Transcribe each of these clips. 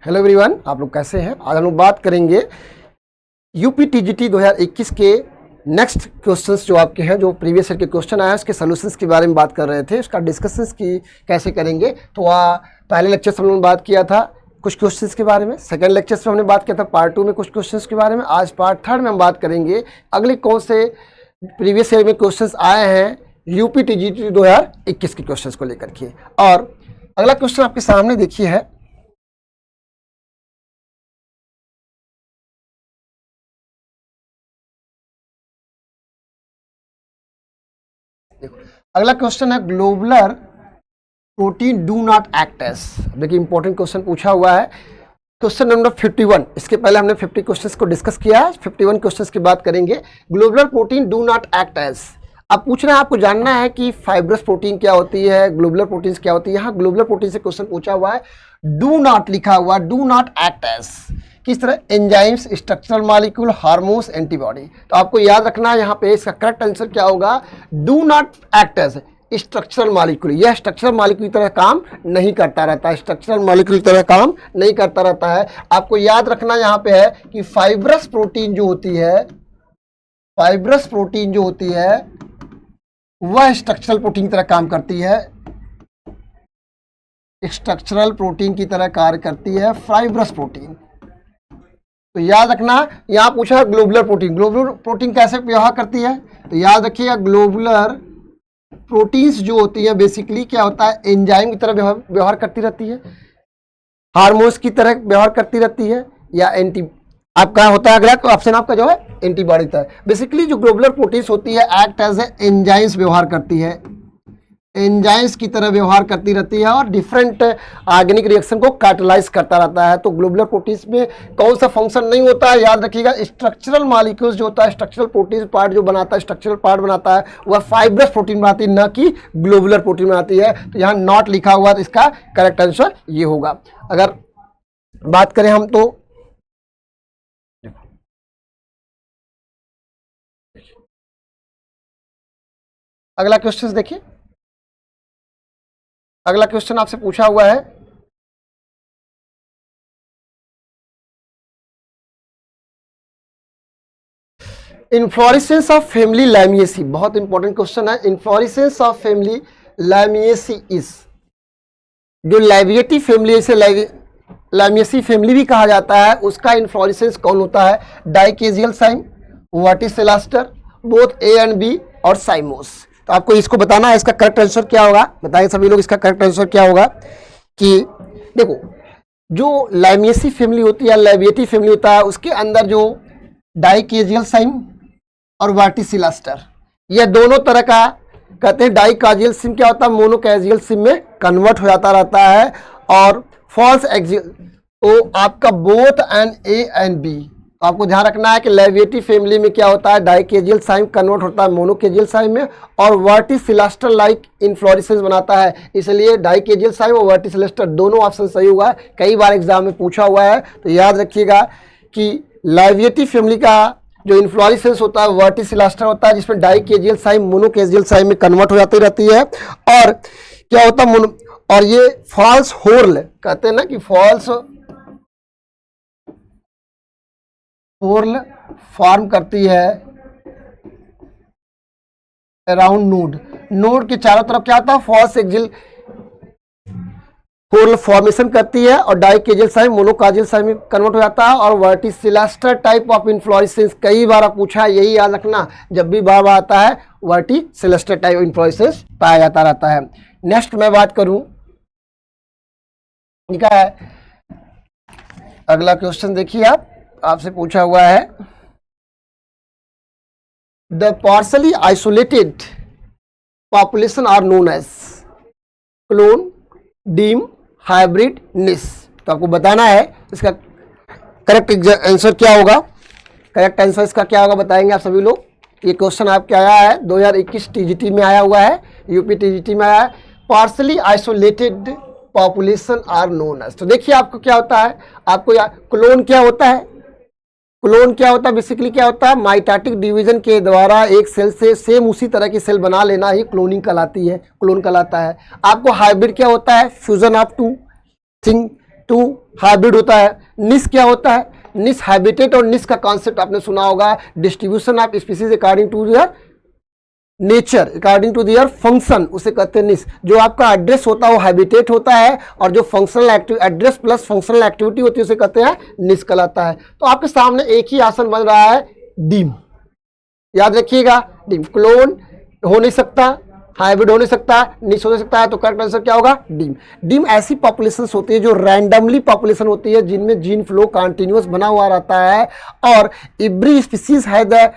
Hello everyone, आप लोग कैसे हैं। आज हम लोग बात करेंगे यूपी टीजीटी 2021 के नेक्स्ट क्वेश्चंस जो आपके हैं, जो प्रीवियस ईयर के क्वेश्चन आए हैं उसके सॉल्यूशंस के बारे में बात कर रहे थे। उसका डिस्कशंस की कैसे करेंगे, तो पहले लेक्चर से हम लोगों ने बात किया था कुछ क्वेश्चंस के बारे में, सेकंड लेक्चर से हमने बात किया था पार्ट 2 में कुछ क्वेश्चंस के बारे में। आज पार्ट 3 में हम बात करेंगे अगले कौन से प्रीवियस ईयर में क्वेश्चंस आए हैं यूपी टीजीटी 2021 के क्वेश्चंस को लेकर के। और अगला क्वेश्चन आपके सामने देखिए है, देखो अगला क्वेश्चन है globular protein do not act as. देखिए इंपॉर्टेंट क्वेश्चन पूछा हुआ है, क्वेश्चन नंबर 51। इसके पहले हमने 50 क्वेश्चंस को डिस्कस किया है, 51 क्वेश्चंस की बात करेंगे। Globular protein do not act as, अब पूछ रहे हैं आपको जानना है कि फाइब्रस प्रोटीन क्या होती है, ग्लोबुलर प्रोटीन क्या होती है। यहाँ ग्लोबुलर प्रोटीन से क्वेश्चन पूछा हुआ है, डू नॉट लिखा हुआ, डू नॉट एक्ट एज किस तरह, enzymes, structural molecule, hormones, antibody. तो आपको याद रखना है यहाँ पे इसका करेक्ट आंसर क्या होगा, do not act as structural molecule. यह स्ट्रक्चरल मॉलिक्यूल की तरह काम नहीं करता रहता है, स्ट्रक्चरल मॉलिक्यूल की तरह काम नहीं करता रहता है। आपको याद रखना यहाँ पे है कि फाइब्रस प्रोटीन जो होती है, फाइब्रस प्रोटीन जो होती है वह स्ट्रक्चरल प्रोटीन की तरह काम करती है, स्ट्रक्चरल प्रोटीन की तरह कार्य करती है फाइब्रस प्रोटीन। तो याद रखना, यहां पूछा ग्लोबुलर प्रोटीन, ग्लोबुलर प्रोटीन कैसे व्यवहार करती है, तो याद रखिएगा ग्लोबुलर प्रोटीन्स जो होती है बेसिकली क्या होता है, एंजाइम की तरह व्यवहार करती रहती है, हार्मोन्स की तरह व्यवहार करती रहती है, या एंटी आपका होता है अगला तो ऑप्शन आपका जो है एंटीबॉडी था। बेसिकली जो ग्लोबुलर प्रोटीन्स होती है एक्ट एज एंजाइम्स व्यवहार करती है, एंजाइम्स की तरह व्यवहार करती रहती है और डिफरेंट ऑर्गेनिक रिएक्शन को कैटालाइज करता रहता है। तो ग्लोबुलर प्रोटीन्स में कौन सा फंक्शन नहीं होता है, याद रखिएगा स्ट्रक्चरल मॉलिक्यूल्स जो होता है, स्ट्रक्चरल प्रोटीन पार्ट जो बनाता है, स्ट्रक्चरल पार्ट बनाता है वह फाइब्रस प्रोटीन बनाती है, न कि ग्लोबुलर प्रोटीन बनाती है। तो यहाँ नॉट लिखा हुआ, तो इसका करेक्ट आंसर ये होगा। अगर बात करें हम तो अगला क्वेश्चन देखिए, अगला क्वेश्चन आपसे पूछा हुआ है, इन्फ्लोरेसेंस ऑफ फैमिली लैमिएसी। बहुत इंपॉर्टेंट क्वेश्चन है, inflorescence of family Lamiaceae is, जो लैविएटी फैमिली से लैमिएसी फैमिली भी कहा जाता है, उसका इन्फ्लोरेसेंस कौन होता है, dichasial cyme, verticillaster, both A and B और साइमोस। तो आपको इसको बताना है, इसका करेक्ट आंसर क्या होगा, बताइए सभी लोग इसका करेक्ट आंसर क्या होगा। कि देखो जो लैमिएसी फैमिली होती है, लैविएटी फैमिली होता है, उसके अंदर जो डाइकेजियल साइम और वर्टिसिलास्टर, यह दोनों तरह का कहते हैं। डाइकाजियल सिम क्या होता है, मोनोकैजियल सिम में कन्वर्ट हो जाता रहता है। और फॉल्स एक्जियल, तो आपका both and A and B, तो आपको ध्यान रखना है कि लैविएटी फैमिली में क्या होता है, डाइकेजियल साइम कन्वर्ट होता है मोनोकेजियल साइम में, और वर्टिसिलास्टर लाइक इन्फ्लोरेसेंस बनाता है, इसलिए डाइकेजियल साइम और वर्टिसिलास्टर दोनों ऑप्शन सही हुआ है। कई बार एग्जाम में पूछा हुआ है, तो याद रखिएगा कि लैविएटी फैमिली का जो इन्फ्लोरेसेंस होता है वर्टिसिलास्टर होता है, जिसमें डाइकेजियल साइम मोनोकेजियल साइम में कन्वर्ट हो जाती रहती है। और क्या होता है और ये फॉल्स होर्ल कहते हैं ना, कि फॉल्स होर्ल फॉर्म करती है अराउंड नोड, नोड के चारों तरफ क्या होता है, फॉल्स एक्जियल होर्ल फॉर्मेशन करती है, और डाइकेजियल साइम मोनोकाजियल साइम में कन्वर्ट हो जाता है। और वर्टिसिलास्टर टाइप ऑफ इन्फ्लोरेसेंस कई बार पूछा है, यही याद रखना, जब भी बार बार आता है वर्टिसिलास्टर टाइप इन्फ्लोरेसेंस पाया जाता रहता है। नेक्स्ट मैं बात करूं, ठीक है, अगला क्वेश्चन देखिए आपसे पूछा हुआ है, the partially isolated population are known as clone, deme, hybrid, niche. तो आपको बताना है इसका करेक्ट आंसर क्या होगा, करेक्ट आंसर इसका क्या होगा बताएंगे आप सभी लोग। ये क्वेश्चन आपके आया है 2021 टीजीटी में आया हुआ है, यूपी टीजीटी में आया है, partially isolated population are known as. तो देखिए आपको क्या होता है, आपको क्लोन क्या होता है, क्लोन क्या होता है, बेसिकली क्या होता है, माइटोटिक डिवीजन के द्वारा एक सेल से सेम उसी तरह की सेल बना लेना ही क्लोनिंग कहलाती है, क्लोन कहलाता है। आपको हाइब्रिड क्या होता है, fusion of two thing to hybrid होता है। निश क्या होता है? निश हैबिटेट और निश का कॉन्सेप्ट आपने सुना होगा, distribution of species according to their nature, according to their function, उसे कहते हैं निश। जो आपका एड्रेस होता है वो हैबिटेट होता है, और जो functional activity, address plus functional activity होती है उसे कहते हैं निश कहलाता है। तो आपके सामने एक ही आसन बन रहा है, डीम। याद रखिएगा, डीम। क्लोन हो नहीं सकता, हाइब्रिड हो नहीं सकता, निश हो नहीं सकता है, तो करेक्ट आंसर क्या होगा? डीम। डीम ऐसी पॉपुलेशंस होती है जो रैंडमली पॉपुलेशन होती है, जिनमें जीन फ्लो कंटिन्यूअस बना हुआ रहता है, और एवरी स्पीसीज है द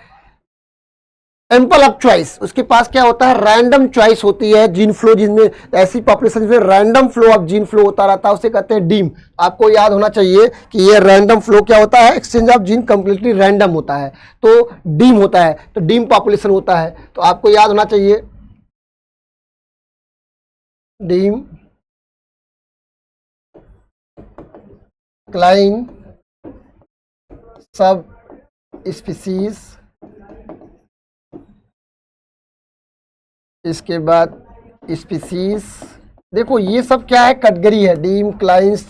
एम्पल ऑफ चॉइस। उसके पास क्या होता है? रैंडम चॉइस होती है जीन फ्लो, जिनमें ऐसी पॉपुलेशन में random flow of gene flow होता रहता है, उसे कहते हैं डीम। आपको याद होना चाहिए कि ये रैंडम फ्लो क्या होता है? Exchange of gene completely random होता है, तो डीम होता है, तो डीम पॉपुलेशन होता है। तो आपको याद होना चाहिए डीम क्लाइन सब स्पीसीज, इसके बाद स्पीसीज। देखो ये सब क्या है? कैटेगरी है, डीम क्लाइंस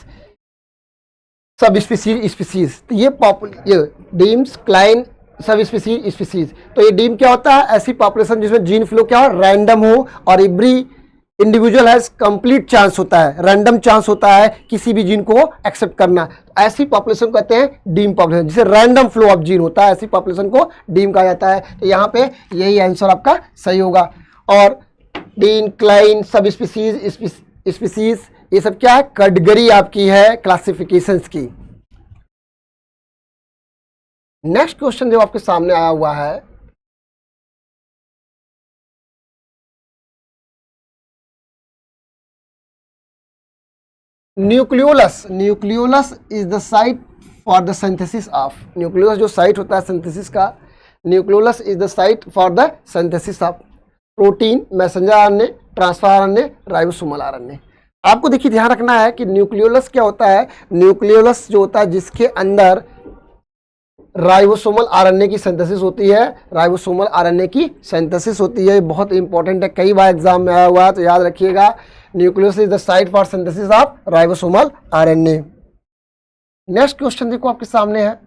सब स्पीसीज। तो ये डीम्स क्लाइन सब स्पीसीज। तो ये डीम क्या होता है? ऐसी पॉपुलेशन जिसमें जीन फ्लो क्या हो? रैंडम हो, और every individual has complete chance होता है, रैंडम चांस होता है किसी भी जीन को एक्सेप्ट करना। तो ऐसी पॉपुलेशन कहते हैं डीम पॉपुलेशन, जिसे रैंडम फ्लो ऑफ जीन होता है, ऐसी पॉपुलेशन को डीम कहा जाता है। तो यहाँ पे यही आंसर आपका सही होगा। और डीन क्लाइन सब स्पीसीज ये सब क्या है? कैटेगरी आपकी है क्लासिफिकेशंस की। नेक्स्ट क्वेश्चन जो आपके सामने आया हुआ है, nucleolus. Nucleolus is the site for the synthesis of, nucleolus जो साइट होता है सिंथेसिस का, nucleolus is the site for the synthesis of protein, messenger RNA, transfer RNA, ribosomal RNA. आपको देखिए ध्यान रखना है कि न्यूक्लियोलस क्या होता है? न्यूक्लियोलस जो होता है जिसके अंदर राइबोसोमल आरएनए की सिंथेसिस होती है, राइबोसोमल आरएनए की सिंथेसिस होती है। बहुत इंपॉर्टेंट है, कई बार एग्जाम में आया हुआ है, तो याद रखिएगा। Nucleolus is the site for synthesis of ribosomal RNA. Next question देखो आपके सामने है,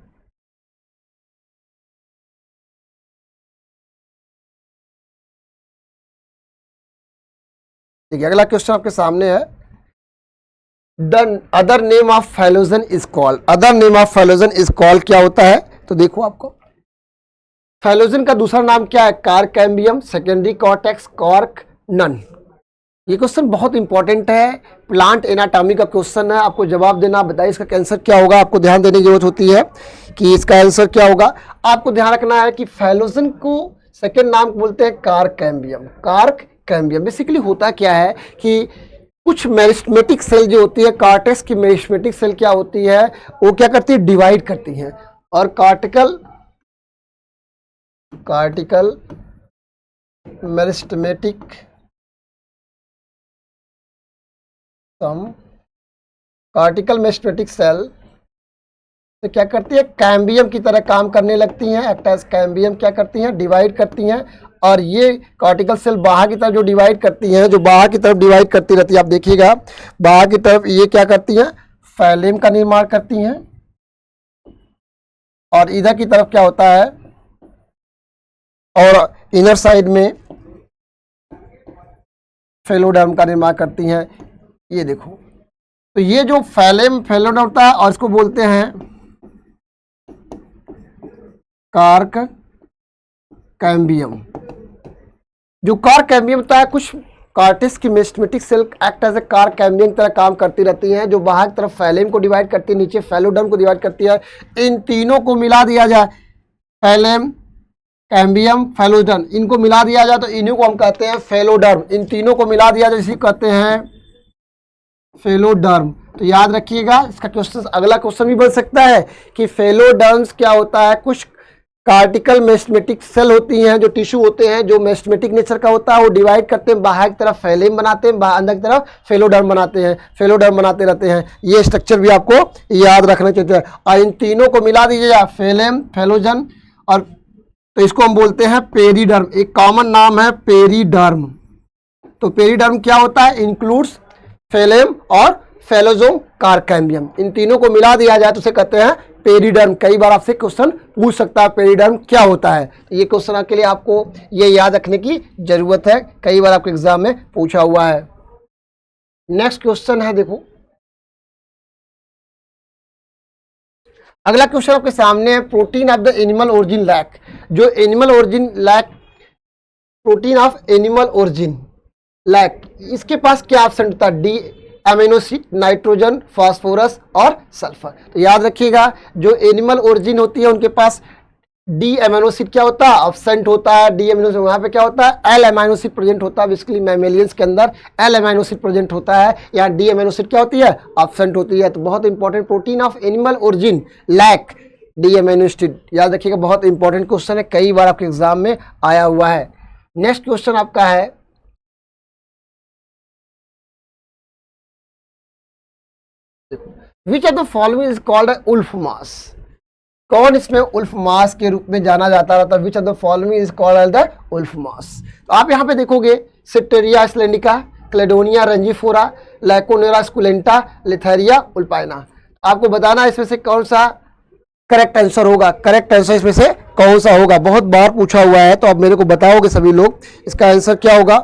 देखिए अगला क्वेश्चन आपके सामने है, the other name of phylogen is called. Other name of phylogen is called क्या होता है? तो देखो आपको फाइलोजन का दूसरा नाम क्या है? कार्कैम्बियम, सेकेंडरी कॉर्टेक्स, कॉर्क, नन। ये क्वेश्चन बहुत इंपॉर्टेंट है, प्लांट एनाटॉमी का क्वेश्चन है। आपको जवाब देना, बताइए इसका आंसर क्या होगा। आपको ध्यान देने की जरूरत होती है कि इसका आंसर क्या होगा। आपको ध्यान रखना है कि फाइलोजन को सेकेंड नाम बोलते हैं कार्कैम्बियम। कार्कैम्बियम बेसिकली होता क्या है कि कुछ मेरिस्टेमेटिक सेल जो होती है, कॉर्टेक्स की मेरिस्टेमेटिक सेल क्या होती है, वो क्या करती है? डिवाइड करती हैं। और कार्टिकल मेरिस्टेमेटिक कार्टिकल मेरिस्टेमेटिक सेल तो क्या करती है? कैम्बियम की तरह काम करने लगती हैं, एक्ट एज कैम्बियम। क्या करती हैं? डिवाइड करती हैं। और ये कॉर्टिकल सेल बाहर की तरफ जो डिवाइड करती हैं, जो बाहर की तरफ डिवाइड करती रहती है, आप देखिएगा बाहर की तरफ ये क्या करती हैं? फैलेम का निर्माण करती हैं। और इधर की तरफ क्या होता है? और इनर साइड में फेलोडर्म का निर्माण करती हैं। ये देखो, तो ये जो फेलोडर्म होता है, और इसको बोलते हैं कार्क कैम्बियम। जो कार्क कैम्बियम होता है, कुछ कार्टेक्स की meristematic cell act as a cork cambium की तरह काम करती रहती हैं, जो बाहर की तरफ फैलेम को डिवाइड करती है, नीचे फेलोडर्म को डिवाइड करती है। इन तीनों को मिला दिया जाए, फैलेम, कैम्बियम, फेलोडर्म, इनको मिला दिया जाए तो इन्हीं को हम कहते हैं फेलोडर्म। इन तीनों को मिला दिया जाए इसी कहते हैं फेलोडर्म। तो याद रखिएगा, इसका क्वेश्चन अगला क्वेश्चन भी बन सकता है कि फेलोडर्म्स क्या होता है? कुछ कार्टिकल मेरिस्टेमेटिक सेल होती हैं, जो टिश्यू होते हैं, जो मेरिस्टेमेटिक नेचर का होता है, वो डिवाइड करते हैं, बाहर की तरफ फैलेम बनाते हैं, अंदर की तरफ फेलोडर्म बनाते हैं, फेलोडर्म बनाते रहते हैं। ये स्ट्रक्चर भी आपको याद रखना चाहिए। और इन तीनों को मिला दीजिएगा, फेलेम, फेलोजन, और तो इसको हम बोलते हैं पेरीडर्म। एक कॉमन नाम है पेरीडर्म। तो पेरीडर्म क्या होता है? इंक्लूड्स फेलेम और फेलोजोम, कार्काम्बियम। इन तीनों को मिला दिया जाए तो उसे कहते हैं पेरिडर्म। कई बार आपसे क्वेश्चन पूछ सकता है पेरिडर्म क्या होता है, ये क्वेश्चन के लिए आपको ये याद रखने की जरूरत है, कई बार आपके एग्जाम में पूछा हुआ है। नेक्स्ट क्वेश्चन है, देखो अगला क्वेश्चन आपके सामने है, protein of the animal origin lack. जो animal origin lack, protein of animal origin lack, इसके पास क्या ऑप्शन होता है? D amino acid, nitrogen, phosphorus और सल्फर। तो याद रखिएगा जो एनिमल ओरिजिन होती है उनके पास डी अमीनो एसिड क्या होता है? एब्सेंट होता है। डी अमीनो एसिड वहां पे क्या होता है? एल अमीनो एसिड प्रेजेंट होता है। बेसिकली मैमेलियंस के अंदर एल अमीनो एसिड प्रेजेंट होता है, यहाँ डी अमीनो एसिड क्या होती है? एब्सेंट होती है। तो बहुत important, protein of animal origin lack the amino acid, याद रखिएगा बहुत इंपॉर्टेंट क्वेश्चन है, कई बार आपके एग्जाम में आया हुआ है। नेक्स्ट क्वेश्चन आपका है, which of the following is called wolf mass. कौन इसमें उल्फ मास के रूप में जाना जाता रहता है? Which of the following is called the wolf mass. तो आप यहाँ पे देखोगे सिटेरिया आइसलैंडिका, क्लेडोनिया रंजीफोरा, लैकोनेरा स्कुलेंटा, लिथेरिया उल्पाइना। आपको बताना है इसमें से कौन सा करेक्ट आंसर होगा। करेक्ट आंसर इसमें से कौन सा होगा, बहुत बार पूछा हुआ है, तो आप मेरे को बताओगे सभी लोग इसका आंसर क्या होगा।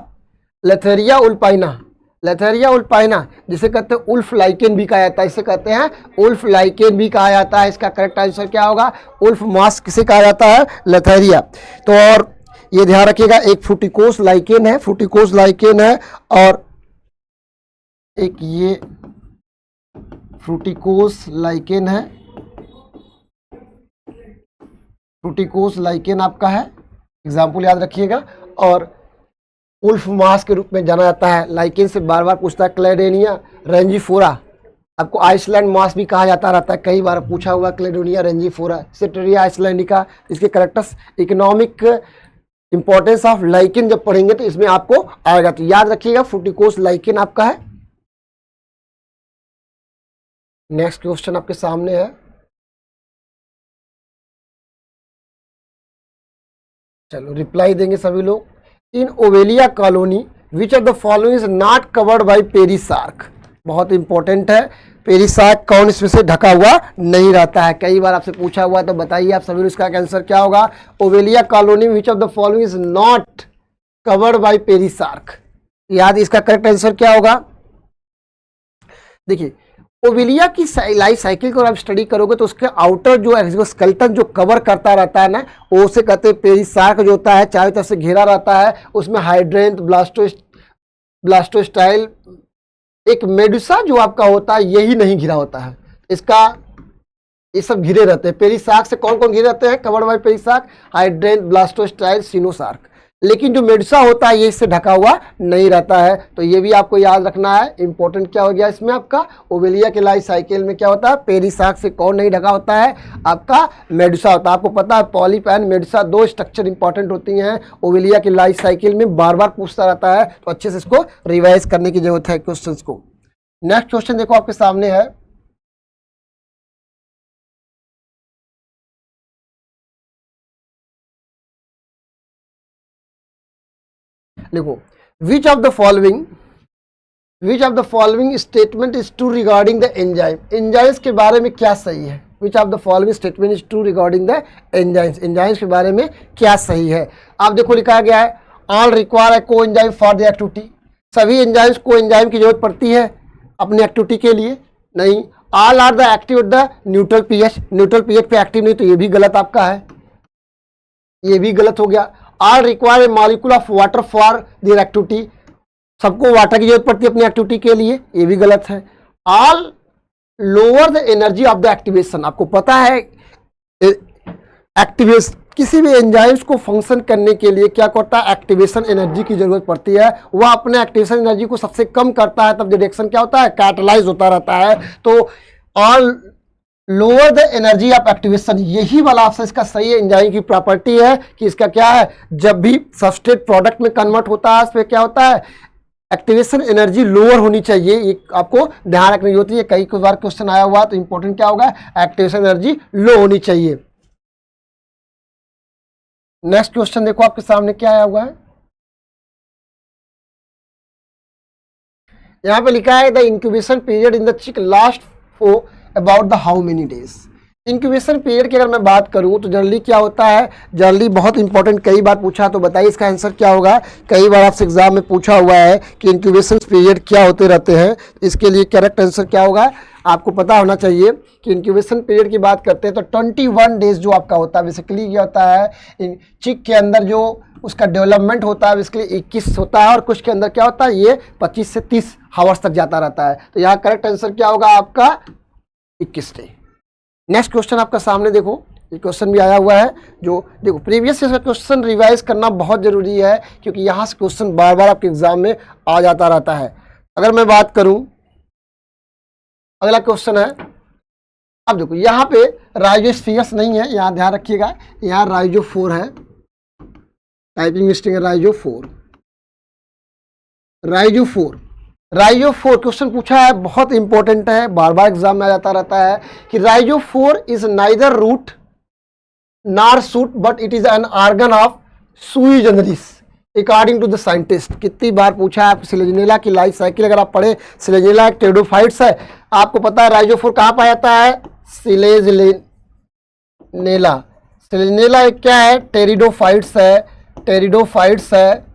लिथेरिया उल्पाइना, लिथेरिया उल्पाइना जिसे कहते हैं उल्फ लाइकेन भी कहा जाता है, इसे कहते हैं उल्फ लाइकेन भी कहा जाता है। इसका करेक्ट आंसर क्या होगा? उल्फ मास किसे कहा जाता है? लिथेरिया। तो और ये ध्यान रखिएगा, एक फ्रूटिकोस लाइकेन है, फ्रूटिकोस लाइकेन है, और एक ये फ्रूटिकोस लाइकेन है, फ्रूटिकोस लाइकेन आपका है, एग्जाम्पल याद रखिएगा। और उल्फ मास के रूप में जाना जाता है। लाइकेन से बार बार पूछता है। क्लेडोनिया रेंजीफोरा, आपको आइसलैंड मास भी कहा जाता रहता है, कई बार पूछा हुआ क्लेडोनिया रेंजीफोरा, सिटेरिया आइसलैंडिका। इसके characters, economic importance of lichen जब पढ़ेंगे तो इसमें आपको आएगा, तो याद रखिएगा फ्रूटिकोस लाइकेन आपका है। नेक्स्ट क्वेश्चन आपके सामने है, चलो रिप्लाई देंगे सभी लोग। In Obelia colony which of the following is not covered by perisarc. बहुत इंपॉर्टेंट है, पेरिसार्क कौन इसमें से ढका हुआ नहीं रहता है, कई बार आपसे पूछा हुआ, तो बताइए आप सभी लोग इसका आंसर क्या होगा। Obelia colony which of the following is not covered by perisarc, याद इसका करेक्ट आंसर क्या होगा। देखिए ओविलिया की लाइफ साइकिल को आप स्टडी करोगे तो उसके आउटर जो स्केलेटन जो कवर करता रहता है ना, वो उसे कहते हैं पेरिसार्क, जो होता है चारों तरफ से घेरा रहता है, उसमें हाइड्रेंथ, ब्लास्टोस्टाइल, एक मेडुसा जो आपका होता है यही नहीं घिरा होता है, इसका ये सब घिरे रहते हैं। पेरिसार्क से कौन कौन घिरे रहते हैं? Covered by perisarc, hydranth, blastostyle, coenosarc. लेकिन जो मेडुसा होता है ये इससे ढका हुआ नहीं रहता है, तो ये भी आपको याद रखना है। इंपॉर्टेंट क्या हो गया इसमें आपका, ओवेलिया के लाइफ साइकिल में क्या होता है, पेरिसार्क से कौन नहीं ढका होता है? आपका मेडुसा होता है। आपको पता है पॉलिप एंड मेडुसा दो स्ट्रक्चर इंपॉर्टेंट होती हैं ओवेलिया की लाइफ साइकिल में, बार बार पूछता रहता है, तो अच्छे से इसको रिवाइज करने की जरूरत है क्वेश्चन को। नेक्स्ट क्वेश्चन देखो आपके सामने है, देखो विच of the following statement is true regarding the enzyme. Enzymes के बारे में क्या सही है? Which of the following statement is true regarding the enzymes, enzymes के बारे में क्या सही है? आप देखो लिखा गया है all require a coenzyme for the activity, सभी एंजाइम्स को एंजाइम की जरूरत पड़ती है अपनी एक्टिविटी के लिए? नहीं। All are the active at the neutral pH, neutral pH पे एक्टिव नहीं, तो ये भी गलत आपका है, ये भी गलत हो गया। All require A molecule of water for their activity, सबको वाटर की जरूरत पड़ती है अपनी एक्टिविटी के लिए, ये भी गलत है। All lower the energy of the activation, आपको पता है एक्टिवेशन किसी भी एंजाइम्स को फंक्शन करने के लिए क्या करता है, एक्टिवेशन एनर्जी की जरूरत पड़ती है, वह अपने एक्टिवेशन एनर्जी को सबसे कम करता है, तब जो रिएक्शन क्या होता है, कैटलाइज होता रहता है। तो all lower the energy of activation, यही वाला ऑप्शन इसका सही है। एंजाइम की प्रॉपर्टी है कि इसका क्या है, जब भी सबस्ट्रेट प्रोडक्ट में कन्वर्ट होता है उसमें क्या होता है, एक्टिवेशन एनर्जी लोअर होनी चाहिए, ये आपको ध्यान रखने की होती है। कई बार क्वेश्चन आया हुआ तो इंपॉर्टेंट क्या होगा, एक्टिवेशन एनर्जी लो होनी चाहिए। नेक्स्ट क्वेश्चन देखो आपके सामने क्या आया हुआ है, यहाँ पे लिखा है the incubation period in the चिक last for about the how many days. Incubation period की अगर मैं बात करूँ तो जनरली क्या होता है, जनरली बहुत इंपॉर्टेंट, कई बार पूछा, तो बताइए इसका आंसर क्या होगा। कई बार आपसे एग्जाम में पूछा हुआ है कि इंक्यूबेशन पीरियड क्या होते रहते हैं, इसके लिए करेक्ट आंसर क्या होगा आपको पता होना चाहिए कि इंक्यूबेशन पीरियड की बात करते हैं तो 21 डेज जो आपका होता है, बेसिकली क्या होता है चिक के अंदर जो उसका डेवलपमेंट होता है बेसिकली 21 होता है, और कुछ के अंदर क्या होता है ये 25 से 30 हावर्स तक जाता रहता है। तो यहाँ करेक्ट आंसर क्या होगा आपका 21 डे। नेक्स्ट क्वेश्चन आपका सामने देखो, ये क्वेश्चन भी आया हुआ है, जो देखो प्रीवियस ईयर का क्वेश्चन रिवाइज करना बहुत जरूरी है क्योंकि यहाँ से क्वेश्चन बार बार आपके एग्जाम में आ जाता रहता है। अगर मैं बात करूँ, अगला क्वेश्चन है, अब देखो यहाँ पे राइजोस्फीयर्स नहीं है, यहाँ ध्यान रखिएगा, यहाँ राइजोफोर है, टाइपिंग मिस्टेक है, राइजोफोर क्वेश्चन पूछा है, बहुत इंपॉर्टेंट है, बार बार एग्जाम में आ जाता रहता है कि rhizophore is neither root nor shoot but it is an organ of sui generis according to the scientist. कितनी बार पूछा है, सिलेजिनेला की लाइफ साइकिल अगर आप पढ़े, सिलेजिनेला एक टेरिडोफाइट्स है, आपको पता है राइजोफोर कहाँ पाया जाता है, सिलेजिनेला। सिलेजिनेला एक क्या है, टेरिडोफाइट्स है,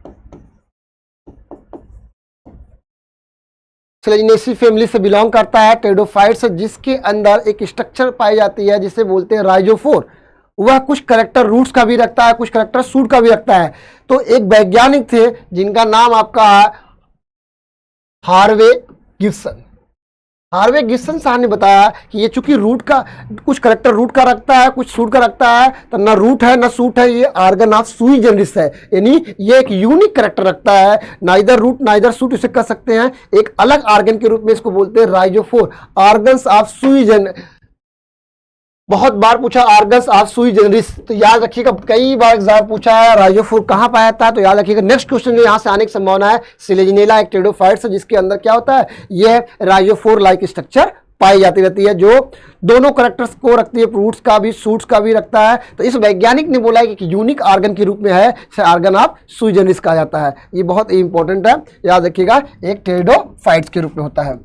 सिलेजिनेसी फैमिली से बिलोंग करता है, टेरिडोफाइट्स, जिसके अंदर एक स्ट्रक्चर पाई जाती है जिसे बोलते हैं राइजोफोर। वह कुछ करेक्टर रूट्स का भी रखता है, कुछ करेक्टर शूट का भी रखता है। तो एक वैज्ञानिक थे जिनका नाम आपका हार्वे गिब्सन साहब ने बताया कि ये चूंकि रूट का कुछ करेक्टर रूट का रखता है, कुछ सूट का रखता है, तो ना रूट है ना सूट है, ये ऑर्गन ऑफ सुई जनरिस है, यानी ये एक यूनिक करेक्टर रखता है, नाइदर रूट नाइदर सूट इसे कर सकते हैं, एक अलग ऑर्गन के रूप में इसको बोलते हैं राइजोफोर, ऑर्गन्स ऑफ सुई बहुत बार पूछा ऑर्गन्स ऑफ सुई जनरिस, तो याद रखिएगा, कई बार एग्जाम पूछा है राइजोफोर कहाँ पाया जाता है, तो याद रखिएगा। नेक्स्ट क्वेश्चन जो यहाँ से आने की संभावना है, सिलेजिनेला एक टेरिडोफाइट्स है जिसके अंदर क्या होता है, यह राइजोफोर लाइक स्ट्रक्चर पाई जाती रहती है, जो दोनों करेक्टर्स को रखती है, रूट्स का भी सूट्स का भी रखता है। तो इस वैज्ञानिक ने बोला है कि यूनिक ऑर्गन के रूप में है, ऑर्गन ऑफ सुई जनरिस कहा जाता है। ये बहुत इंपॉर्टेंट है, याद रखिएगा, एक टेरिडोफाइट्स के रूप में होता है।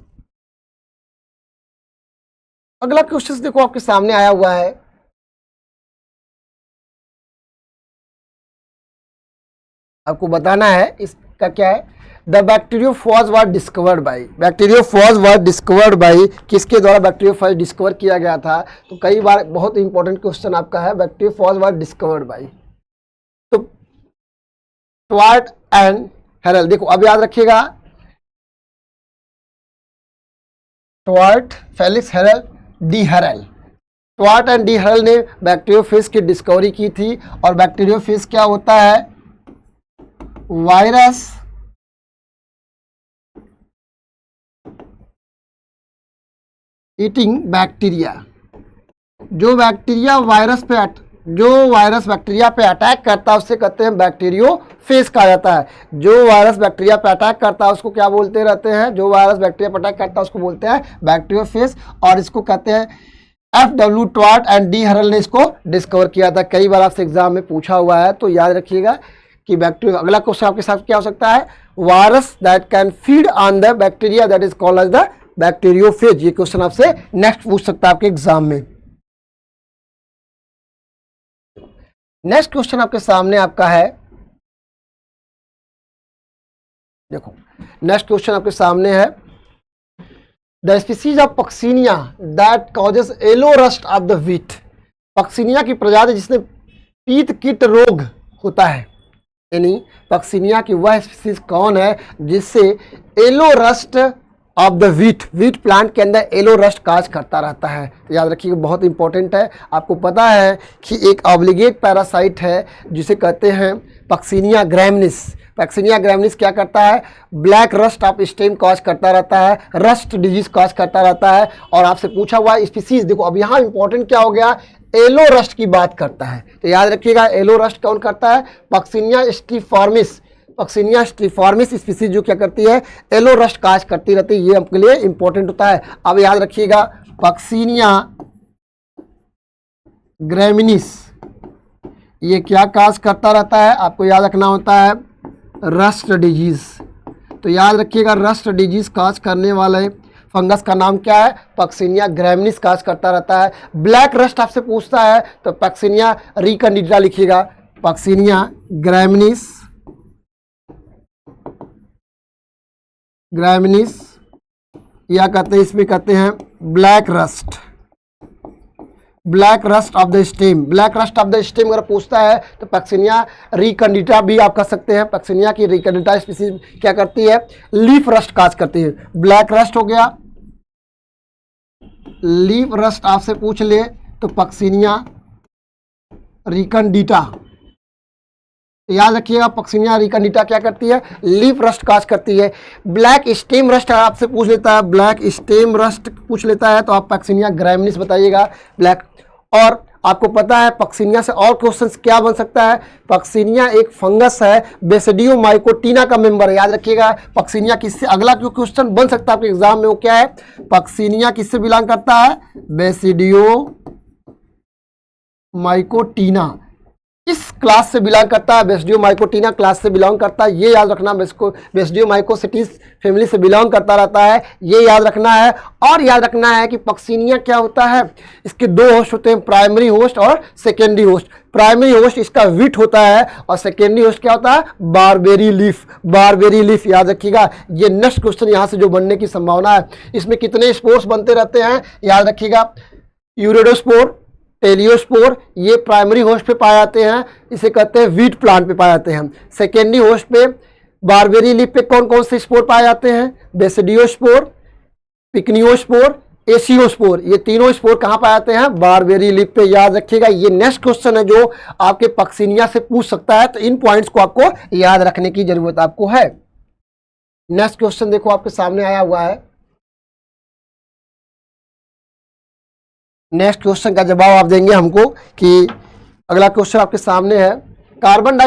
अगला क्वेश्चन देखो आपके सामने आया हुआ है, आपको बताना है इसका क्या है, द बैक्टीरियोफॉज वाज डिस्कवर्ड बाय, किसके द्वारा बैक्टीरियोफॉज डिस्कवर किया गया था। तो कई बार बहुत इंपॉर्टेंट क्वेश्चन आपका है, बैक्टीरियोफॉज वाज डिस्कवर्ड बाय तो ट्वार्ट एंड हेरल। देखो अब याद रखिएगा, ट्वार्ट, फेलिक्स हेरल, डी हेरल, ट्वार्ट एंड डी हेरल ने बैक्टीरियोफेज की डिस्कवरी की थी। और बैक्टीरियोफेज क्या होता है, वायरस ईटिंग बैक्टीरिया, जो वायरस बैक्टीरिया पे अटैक करता है उससे कहते हैं बैक्टीरियोफेज कहा जाता है। जो वायरस बैक्टीरिया पे अटैक करता है उसको क्या बोलते रहते हैं, जो वायरस बैक्टीरिया पे अटैक करता है उसको बोलते हैं बैक्टीरियोफेज, और इसको कहते हैं FW ट्वार्ट एंड डी हेरल ने इसको डिस्कवर किया था। कई बार आपसे एग्जाम में पूछा हुआ है, तो याद रखिएगा कि बैक्टीरिया। अगला क्वेश्चन आपके साथ क्या हो सकता है, virus that can feed on the bacteria that is called as the bacteriophage. ये क्वेश्चन आपसे नेक्स्ट पूछ सकता है आपके एग्जाम में। नेक्स्ट क्वेश्चन आपके सामने आपका है, देखो नेक्स्ट क्वेश्चन आपके सामने है, the species of Puccinia that causes yellow rust of the wheat. Puccinia की प्रजाति जिसमें पीत कीट रोग होता है, यानी पक्सिनिया की वह स्पीसीज कौन है जिससे yellow rust of the wheat plant के अंदर येलो रस्ट काज करता रहता है। तो याद रखिए बहुत इंपॉर्टेंट है। आपको पता है कि एक ऑब्लिगेट पैरासाइट है जिसे कहते हैं पक्सिनिया ग्रैमिनिस। पक्सिनिया ग्रैमिनिस क्या करता है, black rust of stem cause करता रहता है, रस्ट डिजीज कॉज करता रहता है। और आपसे पूछा हुआ स्पीसीज, देखो अब यहाँ इंपॉर्टेंट क्या हो गया, येलो रस्ट की बात करता है। तो याद रखिएगा येलो रस्ट कौन करता है, पक्सिनिया स्टिफॉर्मिस स्पीसीज जो क्या करती है, येलो रस्ट काज करती रहती है। ये आपके लिए इंपॉर्टेंट होता है। अब याद रखिएगा पक्सिनिया ग्रैमिनिस ये क्या काज करता रहता है, आपको याद रखना होता है रस्ट डिजीज। तो याद रखिएगा रस्ट डिजीज काज करने वाले फंगस का नाम क्या है? पक्सिनिया ग्रैमिनिस काज करता रहता है। ब्लैक रस्ट आपसे पूछता है तो पक्सिनिया रिकैंडिडिटा लिखिएगा, पक्सिनिया ग्रैमिनिस, ग्रैमिनिस, या कहते हैं इसमें कहते हैं black rust, black rust of the stem. Black rust of the stem अगर पूछता है तो पक्सिनिया रिकैंडिडिटा भी आप कह सकते हैं। पक्सिनिया की रिकैंडिडिटा स्पीसीज क्या करती है? लीफ रस्ट काज करती है। ब्लैक रस्ट हो गया, लीफ रस्ट आपसे पूछ ले तो पक्सिनिया रिकैंडिडिटा, याद रखिएगा पक्सिनिया रिकैंडिडिटा क्या करती है? लीफ रस्ट काज करती है। ब्लैक स्टेम रस्ट आपसे पूछ लेता है, ब्लैक स्टेम रस्ट पूछ लेता है तो आप पक्सिनिया ग्रैमिनिस बताइएगा, ब्लैक। और आपको पता है पक्सिनिया से और क्वेश्चंस क्या बन सकता है? पक्सिनिया एक फंगस है, बेसिडियोमाइकोटिना का मेंबर है, याद रखिएगा। पक्सिनिया किससे, अगला जो क्वेश्चन बन सकता है आपके एग्जाम में वो क्या है? पक्सिनिया किससे बिलोंग करता है? बेसिडियोमाइकोटिना, इस क्लास से बिलोंग करता है, बेसिडियोमाइकोटिना क्लास से बिलोंग करता है, ये याद रखना। बेसिडियोमाइकोसिटीज फैमिली से बिलोंग करता रहता है, ये याद रखना है। और याद रखना है कि पक्सिनिया क्या होता है? इसके दो होस्ट होते हैं, प्राइमरी होस्ट और सेकेंडरी होस्ट। प्राइमरी होस्ट इसका विट होता है और सेकेंडरी होस्ट क्या होता है? बारबेरी लीफ, बारबेरी लीफ, याद रखिएगा। ये नेक्स्ट क्वेश्चन यहाँ से जो बनने की संभावना है। इसमें कितने स्पोर्स बनते रहते हैं? याद रखिएगा, यूरेडोस्पोर, टेलियोस्पोर, ये प्राइमरी होस्ट पे पाए जाते हैं, इसे कहते हैं वीट प्लांट पे पाए जाते हैं। सेकेंडरी होस्ट पे बारबेरी लीफ पे कौन कौन से स्पोर पाए जाते हैं? बेसिडियोस्पोर, पिकनियोस्पोर, एसियोस्पोर, ये तीनों स्पोर कहाँ पाए जाते हैं? बारबेरी लीफ पे, याद रखिएगा। ये नेक्स्ट क्वेश्चन है जो आपके पक्सिनिया से पूछ सकता है, तो इन पॉइंट्स को आपको याद रखने की जरूरत आपको है। नेक्स्ट क्वेश्चन देखो आपके सामने आया हुआ है। नेक्स्ट क्वेश्चन का जवाब आप देंगे हमको कि अगला क्वेश्चन आपके सामने है, carbon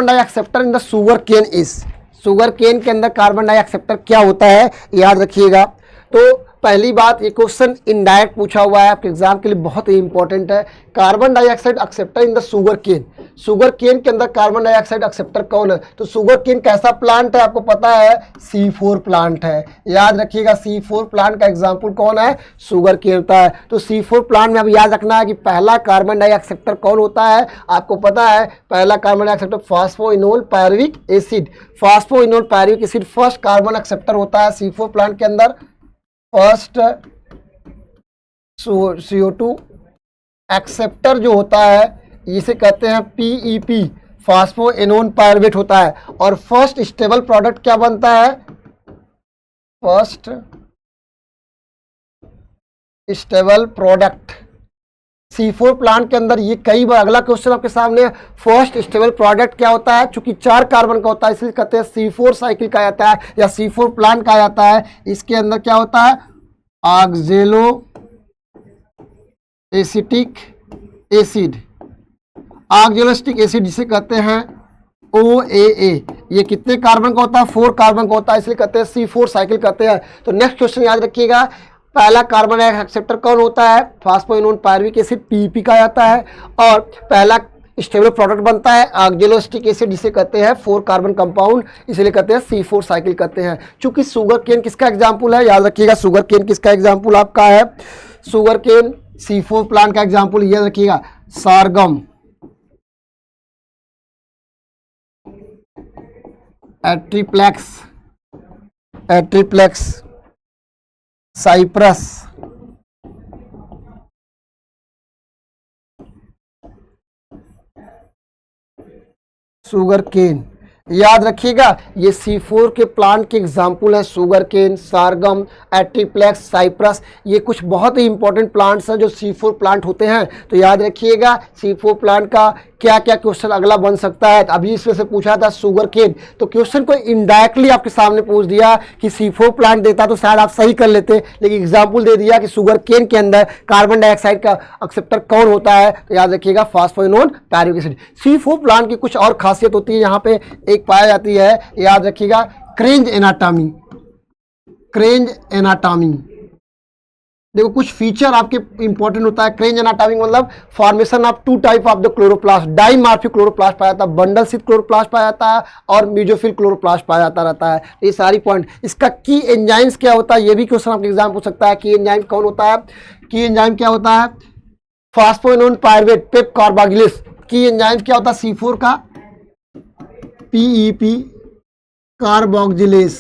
dioxide acceptor in the sugar cane is. Sugar cane के अंदर कार्बन डाइऑक्सेप्टर क्या होता है? याद रखिएगा। तो पहली बात, ये क्वेश्चन इनडायरेक्ट पूछा हुआ है आपके एग्जाम के लिए, बहुत ही इंपॉर्टेंट है। Carbon dioxide acceptor in the sugar cane, sugar cane के अंदर कार्बन डाइऑक्साइड एक्सेप्टर कौन है? तो शुगर केन कैसा प्लांट है आपको पता है? C4 प्लांट है, याद रखिएगा। C4 प्लांट का एग्जाम्पल कौन है? शुगर केन होता है। तो C4 प्लांट में अब याद रखना है कि पहला कार्बन डाइऑक्सेप्टर कौन होता है? आपको पता है पहला carbon dioxide acceptor phosphoenol pyruvic acid, phosphoenol pyruvic acid first carbon acceptor होता है C4 प्लांट के अंदर। फर्स्ट CO2 एक्सेप्टर जो होता है इसे कहते हैं PEP, फास्फोएनोन पायरुवेट होता है। और फर्स्ट स्टेबल प्रोडक्ट क्या बनता है? First stable product C4 plant के अंदर। ये कई बार अगला क्वेश्चन आपके सामने, फर्स्ट स्टेबल प्रोडक्ट क्या होता है? चूंकि 4 कार्बन का होता है इसलिए कहते हैं C4 साइकिल कहा जाता है या C4 प्लांट कहा जाता है। इसके अंदर क्या होता है? ऑक्जेलो एसिटिक एसिड, ऑक्जेलोएसिटिक एसिड जिसे कहते हैं OAA। ये कितने कार्बन का होता है? 4 कार्बन का होता है, इसलिए कहते हैं C4 साइकिल कहते हैं। तो नेक्स्ट क्वेश्चन याद रखिएगा, पहला कार्बन एक्सेप्टर कौन होता है? फास्फोइनोन पायरुविक एसिड PEP कहा जाता है। और पहला स्टेबल प्रोडक्ट बनता है ऑक्जेलोएसिटिक एसिड जिसे कहते हैं 4 कार्बन कंपाउंड, इसलिए कहते हैं C4 साइकिल कहते हैं। चूंकि शुगर केन किसका एग्जाम्पल है? याद रखिएगा, शुगर केन किसका एग्जाम्पल आपका है? शुगर केन C4 प्लांट का एग्जाम्पल याद रखिएगा, सारगम, एट्रिप्लेक्स, साइप्रस, शुगर केन। याद रखिएगा ये C4 के प्लांट के एग्जाम्पल है, शुगर केन, सारगम, एट्रिप्लेक्स, साइप्रस। ये कुछ बहुत ही इंपॉर्टेंट प्लांट्स हैं जो C4 प्लांट होते हैं। तो याद रखिएगा C4 प्लांट का क्या क्या क्वेश्चन अगला बन सकता है। अभी इसमें से पूछा था शुगर केन, तो क्वेश्चन को इनडायरेक्टली आपके सामने पूछ दिया कि C4 प्लांट देता तो शायद आप सही कर लेते, लेकिन एग्जाम्पल दे दिया कि शुगर केन के अंदर कार्बन डाइऑक्साइड का एक्सेप्टर कौन होता है? तो याद रखिएगा फास्फोइनोन पायरुविक एसिड। C4 प्लांट की कुछ और खासियत होती है, यहाँ पे एक पाया जाती है, याद रखिएगा क्रेंज एनाटॉमी, क्रेंज एनाटॉमी। देखो कुछ फीचर आपके इंपॉर्टेंट होता है। क्रेंज एनाटॉमी मतलब formation of two type of the chloroplast, dimorphic chloroplast पाया जाता है, बंडल स्थित क्लोरोप्लास्ट पाया जाता है और मीजोफिल क्लोरोप्लास्ट पाया जाता रहता है। ये सारी पॉइंट। इसका की एंजाइम्स क्या होता है, ये भी क्वेश्चन आपके एग्जाम पूछ सकता है। की एंजाइम कौन होता है, की एंजाइम क्या होता है, फास्फोइनोन पायरुवेट पेप कार्बोक्सिलेज। की एंजाइम क्या होता है, C4 का PEP कार्बोक्सिलेज,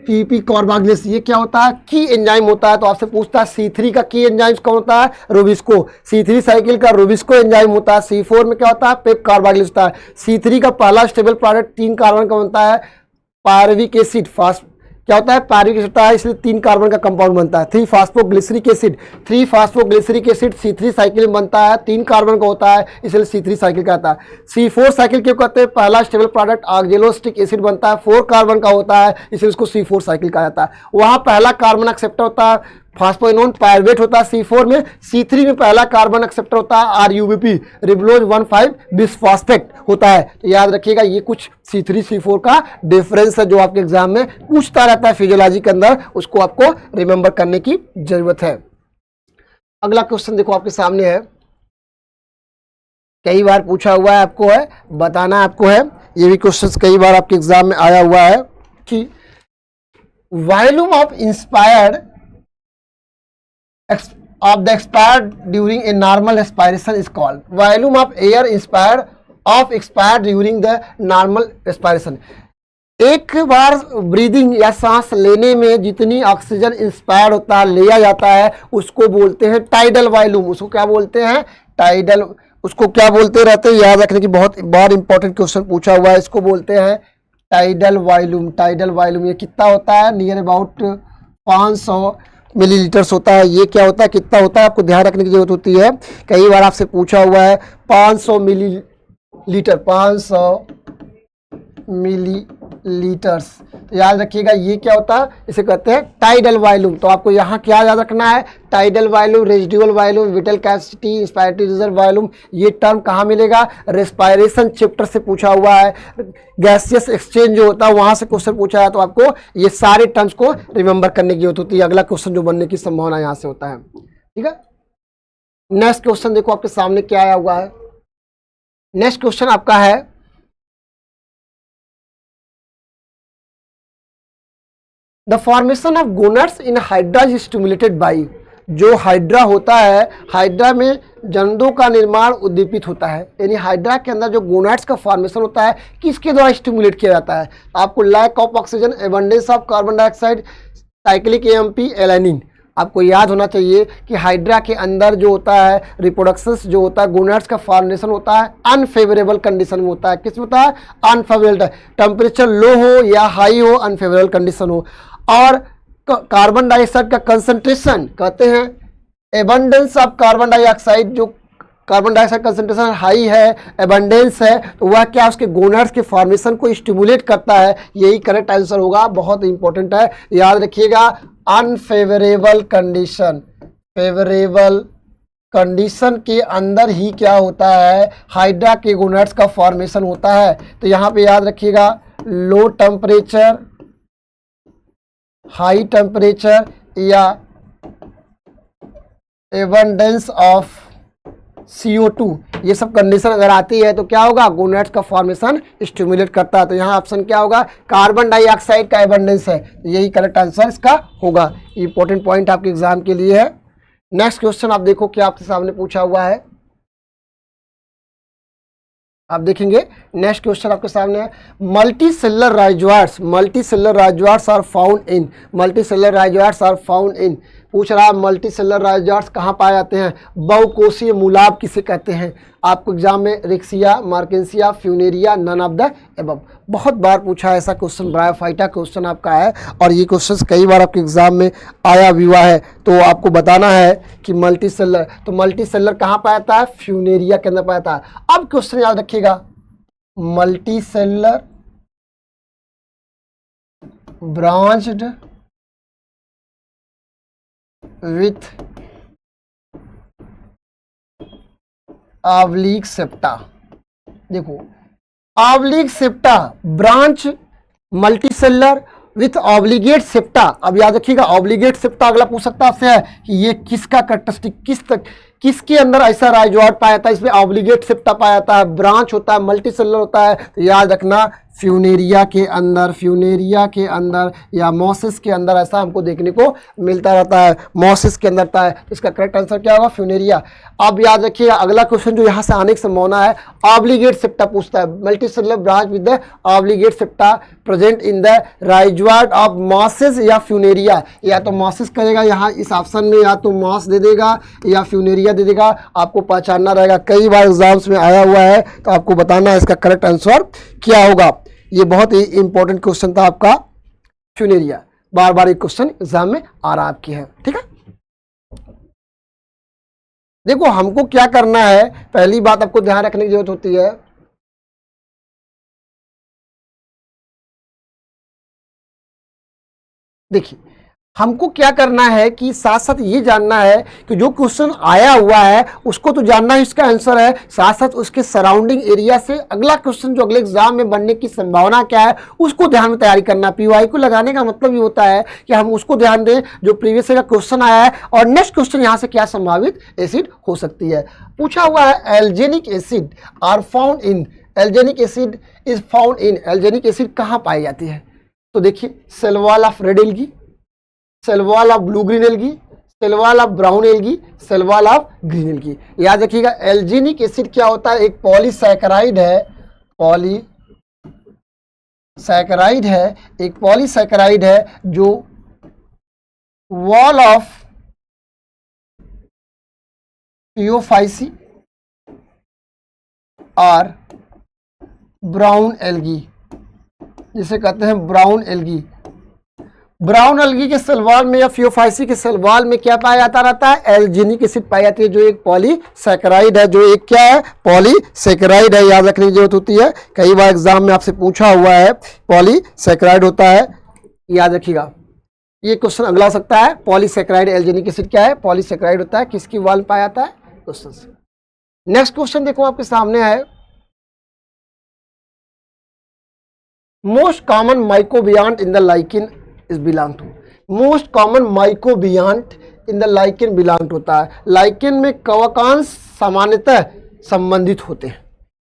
पीपी कार्बोक्सिलेज, ये क्या होता है, की एंजाइम होता है। तो आपसे पूछता है C3 का की एंजाइम कौन होता है, रोबिस्को। C3 साइकिल का रोबिस्को एंजाइम होता है। C4 में क्या होता है, पेप कार्बोक्सिलेज होता है। C3 का पहला स्टेबल प्रोडक्ट 3 कार्बन का बनता है, पायरुविक एसिड। फास्ट क्या होता है, पायरुविक एसिड होता है, इसलिए 3 कार्बन का कंपाउंड बनता है। 3 phosphoglyceric acid, 3 phosphoglyceric acid C3 cycle में बनता है, 3 कार्बन का होता है, इसलिए C3 साइकिल कहता है। C4 साइकिल क्यों कहते हैं, पहला स्टेबल प्रोडक्ट ऑक्जेलोस्टिक एसिड बनता है, 4 कार्बन का होता है, इसलिए उसको C4 साइकिल कहा जाता है। वहाँ पहला कार्बन एक्सेप्टर होता है, फास्फोइनोन पायरुवेट होता है C4 में। C3 में पहला कार्बन एक्सेप्टर होता है RUBP, रिबोलोज 1,5 बिसफॉस्फेट होता है। तो याद रखिएगा ये कुछ C3 C4 का डिफरेंस है जो आपके एग्जाम में पूछता रहता है फिजियोलॉजी के अंदर, उसको आपको रिमेंबर करने की जरूरत है। अगला क्वेश्चन देखो आपके सामने है, कई बार पूछा हुआ है, आपको है बताना आपको है। ये भी क्वेश्चन कई बार आपके एग्जाम में आया हुआ है कि volume of inspired of the expired during a normal respiration is called, volume of air expired during the normal respiration। एक बार ब्रीदिंग या सांस लेने में जितनी ऑक्सीजन इंस्पायर होता है, लिया जाता है, उसको बोलते हैं टाइडल वॉल्यूम। उसको क्या बोलते हैं, टाइडल। उसको क्या बोलते रहते हैं, याद रखने की बहुत बार इंपॉर्टेंट क्वेश्चन पूछा हुआ है। इसको बोलते हैं टाइडल वॉल्यूम। टाइडल वॉल्यूम ये कितना होता है, नियर अबाउट 500 मिलीलीटर्स होता है। ये क्या होता है, कितना होता है, आपको ध्यान रखने की जरूरत होती है। कई बार आपसे पूछा हुआ है 500 मिलीलीटर, 500 मिलीलीटर्स। तो याद रखिएगा ये क्या होता है, इसे कहते हैं टाइडल वॉल्यूम। तो आपको यहाँ क्या याद रखना है, tidal volume, residual volume, whittle capacity, inspiratory reserve volume. ये टर्म कहाँ मिलेगा, रेस्पायरेशन चैप्टर से पूछा हुआ है। गैसियस एक्सचेंज जो होता है वहाँ से क्वेश्चन पूछा है, तो आपको ये सारे टर्म्स को रिमेंबर करने की जरूरत होती है। अगला क्वेश्चन जो बनने की संभावना यहाँ से होता है, ठीक है। नेक्स्ट क्वेश्चन देखो आपके सामने क्या आया हुआ है। नेक्स्ट क्वेश्चन आपका है, the formation of gonads in hydra is stimulated by. जो हाइड्रा होता है, हाइड्रा में जनदों का निर्माण उद्दीपित होता है, यानी हाइड्रा के अंदर जो गोनाड्स का फॉर्मेशन होता है किसके द्वारा स्टिमुलेट किया जाता है। आपको lack of oxygen, abundance of carbon dioxide, cyclic AMP, alanine. आपको याद होना चाहिए कि हाइड्रा के अंदर जो होता है रिप्रोडक्शंस जो होता है, गोनाड्स का फॉर्मेशन होता है अनफेवरेबल कंडीशन में होता है। किस में होता है, अनफेवरेबल। टेम्परेचर लो हो या हाई हो, अनफेवरेबल कंडीशन हो। और कार्बन डाइऑक्साइड का कंसंट्रेशन कहते हैं एबंडेंस ऑफ कार्बन डाइऑक्साइड, जो कार्बन डाइऑक्साइड कंसंट्रेशन हाई है, एबंडेंस है, तो वह क्या उसके गोनाड्स के फॉर्मेशन को स्टिमुलेट करता है। यही करेक्ट आंसर होगा, बहुत इंपॉर्टेंट है, याद रखिएगा। अनफेवरेबल कंडीशन, फेवरेबल कंडीशन के अंदर ही क्या होता है, हाइड्रा के गोनाड्स का फॉर्मेशन होता है। तो यहाँ पे याद रखिएगा लो टेम्परेचर, हाई टेम्परेचर या एबंडेंस ऑफ CO2, ये सब कंडीशन अगर आती है तो क्या होगा, गोनाड्स का फॉर्मेशन स्टिमुलेट करता है। तो यहाँ ऑप्शन क्या होगा, कार्बन डाइऑक्साइड का एबंडेंस है, तो यही करेक्ट आंसर इसका होगा। इंपॉर्टेंट पॉइंट आपके एग्जाम के लिए है। नेक्स्ट क्वेश्चन आप देखो क्या आपके सामने पूछा हुआ है, आप देखेंगे नेक्स्ट क्वेश्चन आपके सामने है, multi cellular rhizoids, multi cellular rhizoids are found in, multi cellular rhizoids are found in. पूछ रहा है मल्टी सेलर राइजोआर्स कहाँ पाए जाते हैं, बहुकोषीय मूलाब किसे कहते हैं। आपको एग्जाम में Riccia, Marchantia, Funaria, none of the above, बहुत बार पूछा है ऐसा क्वेश्चन, ब्रायोफाइटा क्वेश्चन आपका है, और ये क्वेश्चन कई बार आपके एग्जाम में आया हुआ है। तो आपको बताना है कि मल्टी सेलर, तो मल्टी सेलर कहाँ पाया जाता है, फ्यूनेरिया के अंदर पाया जाता है। अब क्वेश्चन याद रखिएगा, multi cellular branched with oblique septa. देखो oblique septa branch multicellular with obligate septa. अब याद रखिएगा ऑब्लिगेट सेप्टा अगला पूछ सकता आपसे है कि ये किसका कैरेक्टरिस्टिक किसके अंदर ऐसा राइजॉइड पाया जाता है, इसमें ऑब्लिगेट सेप्टा पाया जाता है, ब्रांच होता है, मल्टीसेलुलर होता है। तो याद रखना फ्यूनेरिया के अंदर या मॉसिस के अंदर ऐसा हमको देखने को मिलता रहता है, मॉसिस के अंदर रहता है। तो इसका करेक्ट आंसर क्या होगा? फ्यूनेरिया। अब याद रखिएगा अगला क्वेश्चन जो यहाँ से आने की संभावना है, ऑब्लिगेट सेप्टा पूछता है, multicellular branch with the obligate septa present in the rhizoid of mosses या फ्यूनेरिया। या तो मॉसिस करेगा यहाँ इस ऑप्शन में, या तो मॉस दे देगा या फ्यूनेरिया दे देगा, आपको पहचानना रहेगा। कई बार एग्जाम्स में आया हुआ है, तो आपको बताना है इसका करेक्ट आंसर क्या होगा। ये बहुत ही इंपॉर्टेंट क्वेश्चन था आपका फ्यूनेरिया, बार बार एक क्वेश्चन एग्जाम में आ रहा आपकी है, ठीक है। देखो हमको क्या करना है, पहली बात आपको ध्यान रखने की जरूरत होती है, देखिए हमको क्या करना है कि साथ साथ ये जानना है कि जो क्वेश्चन आया हुआ है उसको तो जानना है इसका आंसर है, साथ साथ उसके सराउंडिंग एरिया से अगला क्वेश्चन जो अगले एग्जाम में बनने की संभावना क्या है उसको ध्यान में तैयारी करना। पीवाई को लगाने का मतलब ये होता है कि हम उसको ध्यान दें जो प्रीवियस का क्वेश्चन आया है और नेक्स्ट क्वेश्चन यहाँ से क्या संभावित एसिड हो सकती है। पूछा हुआ है alginic acid are found in, alginic acid is found in, alginic acid कहाँ पाई जाती है? तो देखिए cell wall of red algae, cell wall of blue green algae, cell wall of brown algae, cell wall of green algae. याद रखिएगा एल्जेनिक acid क्या होता है? एक पॉलीसैकेराइड है, पॉलीसैकेराइड है, एक पॉलीसैकेराइड है जो वॉल ऑफ पियोफाइसी और ब्राउन एल्गी, जिसे कहते हैं ब्राउन एल्गी। ब्राउन एल्गी के सेल वॉल में या फियोफाइसी के सेल वॉल में क्या पाया जाता रहता है? एल्जेनिक एसिड पाई जाती है, जो एक पॉलीसैकेराइड है, जो एक क्या है? पॉलीसैकेराइड है। याद रखने की जरूरत होती है, कई बार एग्जाम में आपसे पूछा हुआ है, पॉलीसैकेराइड होता है, याद रखिएगा। ये क्वेश्चन अगला हो सकता है, पॉलीसैकेराइड एल्जेनिक एसिड क्या है? पॉलीसैकेराइड होता है, किसकी वॉल में पाया जाता है? क्वेश्चन से। नेक्स्ट क्वेश्चन देखो आपके सामने है, most common microbiont in the lichen is belong to, most common microbiont in the lichen belong होता है। लाइकेन में कवकांश सामान्यतः संबंधित होते हैं,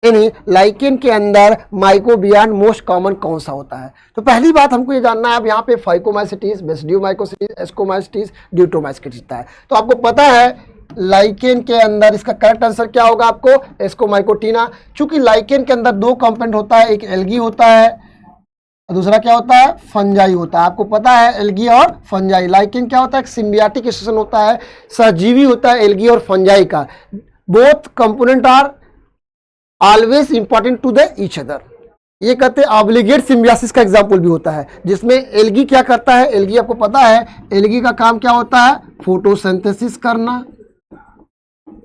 यानी लाइकेन के अंदर माइक्रोबियांट मोस्ट कॉमन कौन सा होता है? तो पहली बात हमको ये जानना है, अब यहाँ पे फाइकोमाइसिटीज, बेसिडियोमाइकोसिटीज, एस्कोमाइसिटीज, ड्यूटोमाइसिटीज है। तो आपको पता है लाइकेन के अंदर इसका करेक्ट आंसर क्या होगा आपको? एस्कोमाइकोटीना। चूंकि लाइकेन के अंदर दो कंपोनेंट होता है, एक एल्गी होता है और दूसरा क्या होता है? फंजाई होता है। आपको पता है एल्गी और फंजाई। लाइकेन क्या होता है? एक सिम्बियाटिक रिलेशन होता है, सहजीवी होता है एल्गी और फंजाई का। Both component are always important to the each other. ये कहते हैं ऑब्लिगेट सिम्बियोसिस का एग्जाम्पल भी होता है, जिसमें एल्गी क्या करता है? एल्गी आपको पता है एल्गी का काम क्या होता है? फोटोसिंथेसिस करना,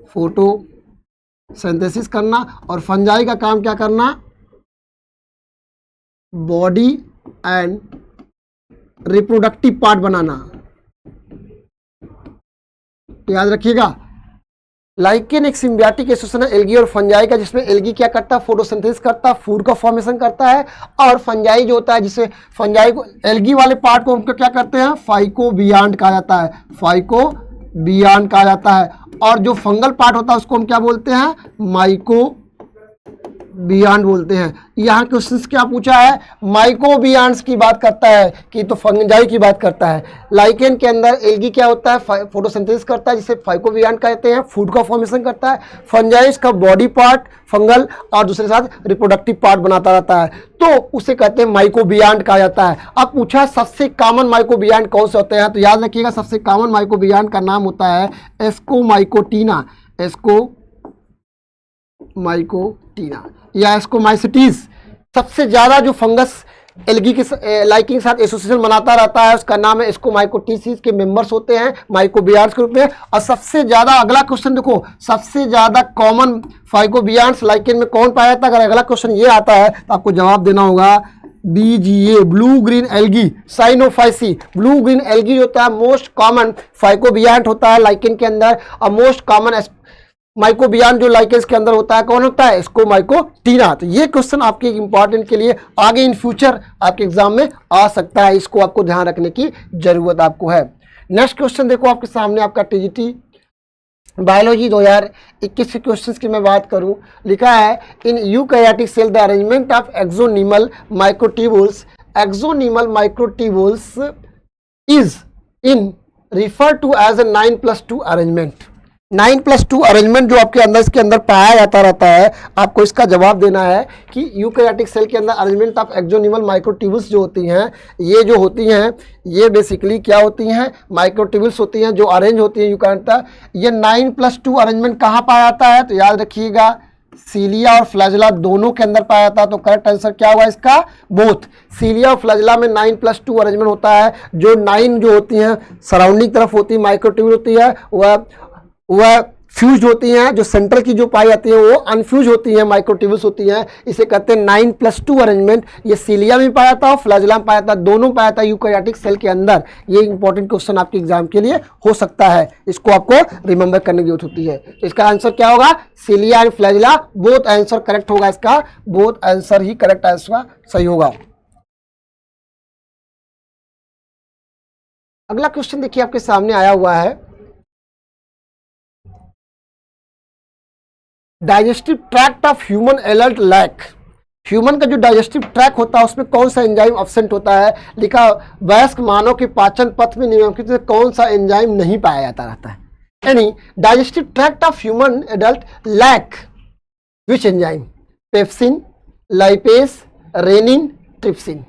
फोटोसिंथेसिस करना, और फंजाई का काम क्या करना? बॉडी एंड रिप्रोडक्टिव पार्ट बनाना। याद रखिएगा लाइकेन एक सिम्बियोटिक एसोसिएशन है एल्गी और फंजाई का, जिसमें एल्गी क्या करता है? फोटोसिंथेसिस करता है, फूड का फॉर्मेशन करता है, और फंजाई जो होता है, जिसे फंजाई को एल्गी वाले पार्ट को हम क्या करते हैं? फाइकोबियांट कहा जाता है, फाइकोबियांट कहा जाता है। और जो फंगल पार्ट होता है उसको हम क्या बोलते हैं? माइकोबियांट बोलते हैं। यहाँ क्वेश्चन क्या पूछा है? माइकोबियांट्स की बात करता है कि तो फंजाई की बात करता है। लाइकेन के अंदर एल्गी क्या होता है? फोटोसिंथेसिस करता है, जिसे फाइकोबियांट कहते हैं, फूड का फॉर्मेशन करता है। फंजाई इसका बॉडी पार्ट फंगल और दूसरे साथ रिप्रोडक्टिव पार्ट बनाता रहता है, तो उसे कहते हैं माइकोबियांट कहा जाता है। अब पूछा सबसे कॉमन माइकोबियांट कौन से होते हैं? तो याद रखिएगा सबसे कॉमन माइकोबियांट का नाम होता है एस्कोमाइकोटीना, एस्कोमाइकोटीना या एस्कोमाइसिटीज। सबसे ज्यादा जो फंगस एल्गी के लाइकेन के साथ एसोसिएशन बनाता रहता है उसका नाम है एस्कोमाइकोटीसीज के मेंबर्स होते हैं माइकोबियांट्स के रूप में। और सबसे ज्यादा, अगला क्वेश्चन देखो, सबसे ज्यादा कॉमन फाइकोबियांट्स लाइकेन में कौन पाया जाता है? अगर अगला क्वेश्चन ये आता है तो आपको जवाब देना होगा BGA, blue green algae Cyanophyceae. Blue green algae होता है मोस्ट कॉमन फाइकोबियांट होता है लाइकेन के अंदर, और मोस्ट कॉमन माइकोबियान जो लाइकेंस के अंदर होता है कौन होता है, स्कोमाइकोटीना। तो ये क्वेश्चन आपके इंपॉर्टेंट के लिए आगे इन फ्यूचर आपके एग्जाम में आ सकता है, इसको आपको ध्यान रखने की जरूरत आपको है। नेक्स्ट क्वेश्चन देखो आपके सामने, आपका टीजीटी बायोलॉजी 2021 के क्वेश्चंस की मैं बात करूं, लिखा है in eukaryotic cell the arrangement of axonemal microtubules is in refer to as a 9+2 arrangement. 9+2 arrangement जो आपके अंदर इसके अंदर पाया जाता रहता है, आपको इसका जवाब देना है कि यूकैरियोटिक सेल के अंदर अरेंजमेंट ऑफ एक्सोनीमल माइक्रोट्यूबुल्स जो होती हैं, ये जो होती हैं ये बेसिकली क्या होती हैं, माइक्रोट्यूबुल्स होती हैं जो अरेंज होती हैं यूकैरियोट। ये 9+2 अरेंजमेंट कहाँ पाया जाता है, तो याद रखिएगा सीलिया और फ्लैजेला दोनों के अंदर पाया जाता है। तो करेक्ट आंसर क्या हुआ इसका, बोथ। सीलिया और फ्लैजेला में 9+2 अरेंजमेंट होता है। जो 9 जो होती हैं सराउंडिंग तरफ होती है माइक्रोट्यूबुल होती है, वह फ्यूज होती हैं। जो सेंट्रल की जो पाई जाती है वो अनफ्यूज होती हैं, माइक्रोट्यूबुल्स होती हैं। इसे कहते हैं 9+2 अरेंजमेंट। ये सीलिया में पाया था और फ्लैजेला में पाया था, दोनों पाया था यूकैरियोटिक सेल के अंदर। ये इंपॉर्टेंट क्वेश्चन आपके एग्जाम के लिए हो सकता है, इसको आपको रिमेंबर करने की जरूरत होती है। तो इसका आंसर क्या होगा, cilia and flagella, both answer correct होगा इसका, बोथ आंसर ही करेक्ट आंसर सही होगा। अगला क्वेश्चन देखिए आपके सामने आया हुआ है, digestive tract of human adult lack. Human का जो डाइजेस्टिव ट्रैक होता है उसमें कौन सा एंजाइम एब्सेंट होता है, लिखा वयस्क मानव के पाचन पथ में निम्नलिखित में कौन सा एंजाइम नहीं पाया जाता रहता है। यानी digestive tract of human adult lack which enzyme, pepsin, lipase, rennin, trypsin.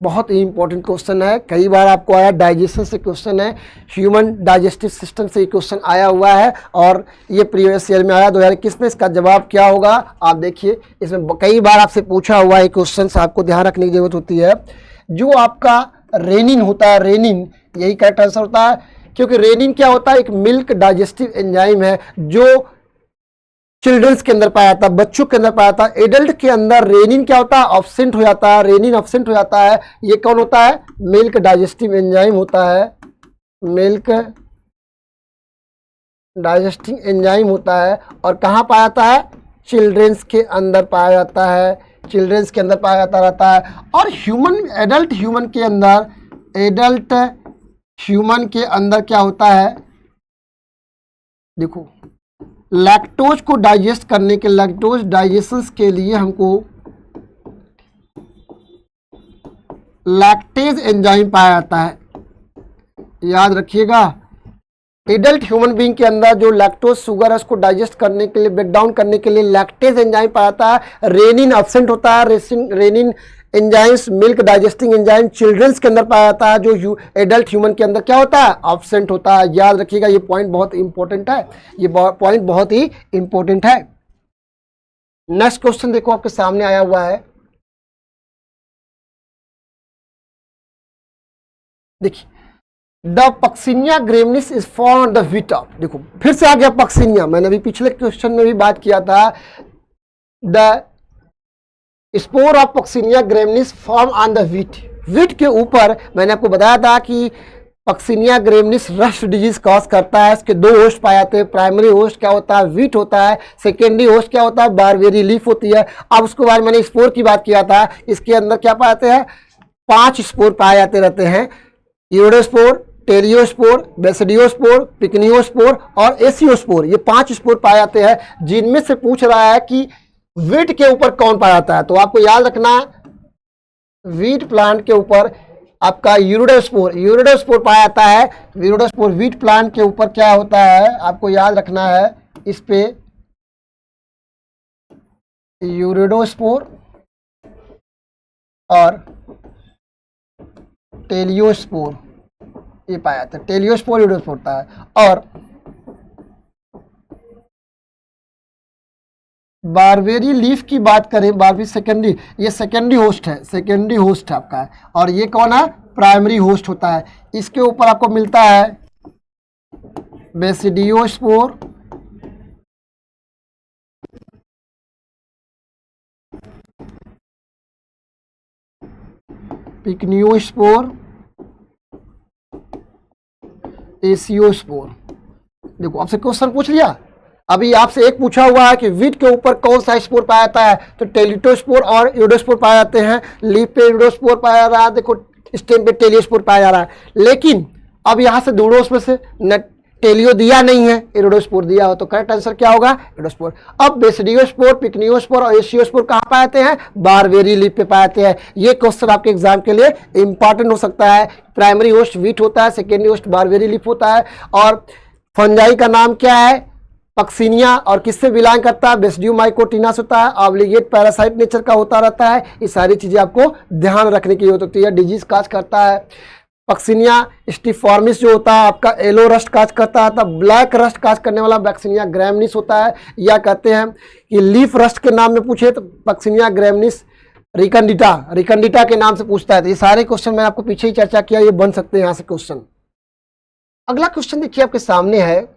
बहुत ही इंपॉर्टेंट क्वेश्चन है, कई बार आपको आया, डाइजेशन से क्वेश्चन है, ह्यूमन डाइजेस्टिव सिस्टम से ये क्वेश्चन आया हुआ है और ये प्रीवियस ईयर में आया 2021 में। इसका जवाब क्या होगा आप देखिए, इसमें कई बार आपसे पूछा हुआ है क्वेश्चन, आपको ध्यान रखने की जरूरत होती है। जो आपका रेनिन होता है, रेनिन यही करेक्ट आंसर होता है, क्योंकि रेनिन क्या होता है, एक मिल्क डाइजेस्टिव एंजाइम है जो चिल्ड्रंस के अंदर पाया जाता है, बच्चों के अंदर पाया जाता है। एडल्ट के अंदर रेनिन क्या होता है, ऑब्सेंट हो जाता है, रेनिन ऑब्सेंट हो जाता है। ये कौन होता है, मिल्क डाइजेस्टिव एंजाइम होता है, मिल्क डाइजेस्टिंग एंजाइम होता है। और कहाँ पाया जाता है, चिल्ड्रंस के अंदर पाया जाता है, चिल्ड्रंस के अंदर पाया जाता रहता है। और एडल्ट ह्यूमन के अंदर क्या होता है, देखो लैक्टोज को डाइजेस्ट करने के, लैक्टोज डाइजेशन के लिए हमको लैक्टेज एंजाइम पाया जाता है। याद रखिएगा, एडल्ट ह्यूमन बीइंग के अंदर जो लैक्टोज शुगर है उसको डाइजेस्ट करने के लिए, ब्रेक डाउन करने के लिए लैक्टेज एंजाइम पाया जाता है। रेनिन एब्सेंट होता है, rennin enzymes milk digesting enzyme childrens के अंदर पाया जाता है, जो एडल्ट ह्यूमन के अंदर क्या होता है, एब्सेंट होता है। याद रखिएगा, ये पॉइंट बहुत इंपॉर्टेंट है, ये पॉइंट बहुत ही इंपॉर्टेंट है। नेक्स्ट क्वेश्चन देखो आपके सामने आया हुआ है, देखिए the Puccinia graminis is found on the wheat of, देखो फिर से आ गया पक्सिनिया, मैंने अभी पिछले क्वेश्चन में भी बात किया था। The spore of Puccinia graminis form on the wheat, wheat के ऊपर मैंने आपको बताया था कि Puccinia graminis rust disease cause करता है। इसके दो होस्ट पाए जाते हैं, प्राइमरी होस्ट क्या होता है, व्हीट होता है, सेकेंडरी होस्ट क्या होता है, बारबेरी लीफ होती है। अब उसके बाद मैंने स्पोर की बात किया था, इसके अंदर क्या पाए जाते हैं, 5 स्पोर पाए जाते रहते हैं, यूरोस्पोर, टेरियोस्पोर, बेसिडियोस्पोर, पिकनियोस्पोर और एसियोस्पोर। ये 5 स्पोर पाए जाते हैं, जिनमें से पूछ रहा है कि व्हीट के ऊपर कौन पाया जाता है। तो आपको याद रखना, व्हीट प्लांट के ऊपर आपका यूरोडोस्पोर पाया जाता है। यूरोडोस्पोर व्हीट प्लांट के ऊपर क्या होता है, आपको याद रखना है, इस पे यूरोडोस्पोर और टेलियोस्पोर ये पाया जाता है, टेलियोस्पोर यूरोडोस्पोर होता है। और बारबेरी लीफ की बात करें, बारबेरी सेकेंडरी, ये सेकेंडरी होस्ट है, सेकेंडरी होस्ट आपका है। और ये कौन है, प्राइमरी होस्ट होता है। इसके ऊपर आपको मिलता है बेसिडियोस्पोर, पिकनियोस्पोर, एसियोस्पोर। देखो आपसे क्वेश्चन पूछ लिया, अभी आपसे एक पूछा हुआ है कि वीट के ऊपर कौन सा स्पोर पाया जाता है, तो टेलिटोस्पोर और यूडोस्पोर पाए जाते हैं। लीफ पे यूडोस्पोर पाया जा रहा है, देखो स्टेम पे टेलियोस्पोर पाया जा रहा है। लेकिन अब यहाँ से दोनों में से न टेलियो दिया नहीं है, इरोडोस्पोर दिया हो, तो करेक्ट आंसर क्या होगा, इरोडोस्पोर। अब बेसिडियोस्पोर, पिकनियोस्पोर और एशियोस्पोर कहाँ पाए जाते हैं, बारबेरी लीफ पे पाए जाते हैं। ये क्वेश्चन आपके एग्जाम के लिए इंपॉर्टेंट हो सकता है। प्राइमरी होस्ट वीट होता है, सेकेंडरी होस्ट बारबेरी लीफ होता है। और फंजाई का नाम क्या है, पक्सिनिया, और किससे बिलोंग करता है, बेसिडियोमाइकोटिना से होता है। ऑब्लिगेट पैरासाइट नेचर का होता रहता है। ये सारी चीजें आपको ध्यान रखने की जरूरत होती है। डिजीज काज करता है पक्सिनिया स्टिफॉर्मिस जो होता है आपका येलो रस्ट काज करता है, तब ब्लैक रस्ट काज करने वाला बैक्सीनिया ग्रैमनिस होता है। या कहते हैं कि लीफ रस्ट के नाम में पूछे तो पक्सिनिया ग्रैमनिस रिकंडिटा के नाम से पूछता है। तो ये सारे क्वेश्चन मैंने आपको पीछे ही चर्चा किया, ये बन सकते हैं यहाँ से क्वेश्चन। अगला क्वेश्चन देखिए आपके सामने है,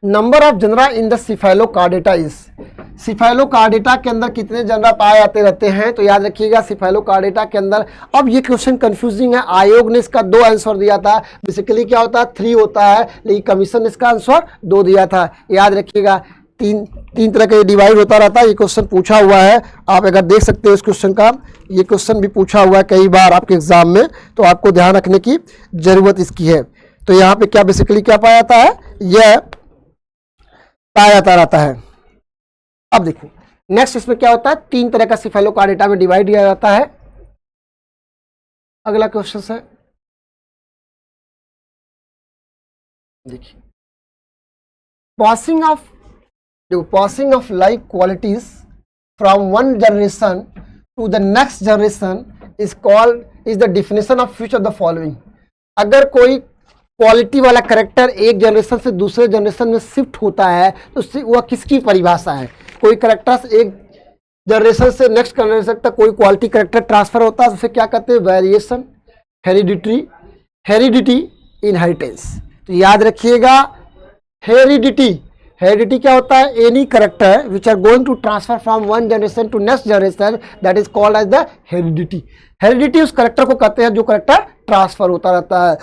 number of genera in the Cephalochordata is. Cephalochordata के अंदर कितने जनरा पाए जाते रहते हैं, तो याद रखिएगा सिफेलोकार्डेटा के अंदर। अब ये क्वेश्चन कंफ्यूजिंग है, आयोग ने इसका 2 आंसर दिया था। बेसिकली क्या होता है, 3 होता है, लेकिन कमीशन ने इसका आंसर 2 दिया था। याद रखिएगा तीन तरह का डिवाइड होता रहता है। ये क्वेश्चन पूछा हुआ है, आप अगर देख सकते हो इस क्वेश्चन का, ये क्वेश्चन भी पूछा हुआ है कई बार आपके एग्जाम में, तो आपको ध्यान रखने की जरूरत इसकी है। तो यहाँ पे क्या बेसिकली क्या पाया जाता है, यह पाया जाता रहता है। अब देखो नेक्स्ट इसमें क्या होता है, 3 तरह का सिफेलोकार्डेटा में डिवाइड किया जाता है। अगला क्वेश्चन है, देखिए passing of life qualities from one generation to the next generation is the definition of future the following. अगर कोई क्वालिटी वाला करेक्टर एक जनरेशन से दूसरे जनरेशन में शिफ्ट होता है तो वह किसकी परिभाषा है। कोई करेक्टर एक जनरेशन से नेक्स्ट जनरेशन तक कोई क्वालिटी करेक्टर ट्रांसफर होता है, उसे क्या कहते हैं, वेरिएशन, हेरिडिटी, इनहेरिटेंस। तो याद रखिएगा हेरिडिटी क्या होता है, any character which are going to transfer from one generation to next generation, that is called as the heredity उस करेक्टर को कहते हैं जो करेक्टर ट्रांसफर होता रहता है।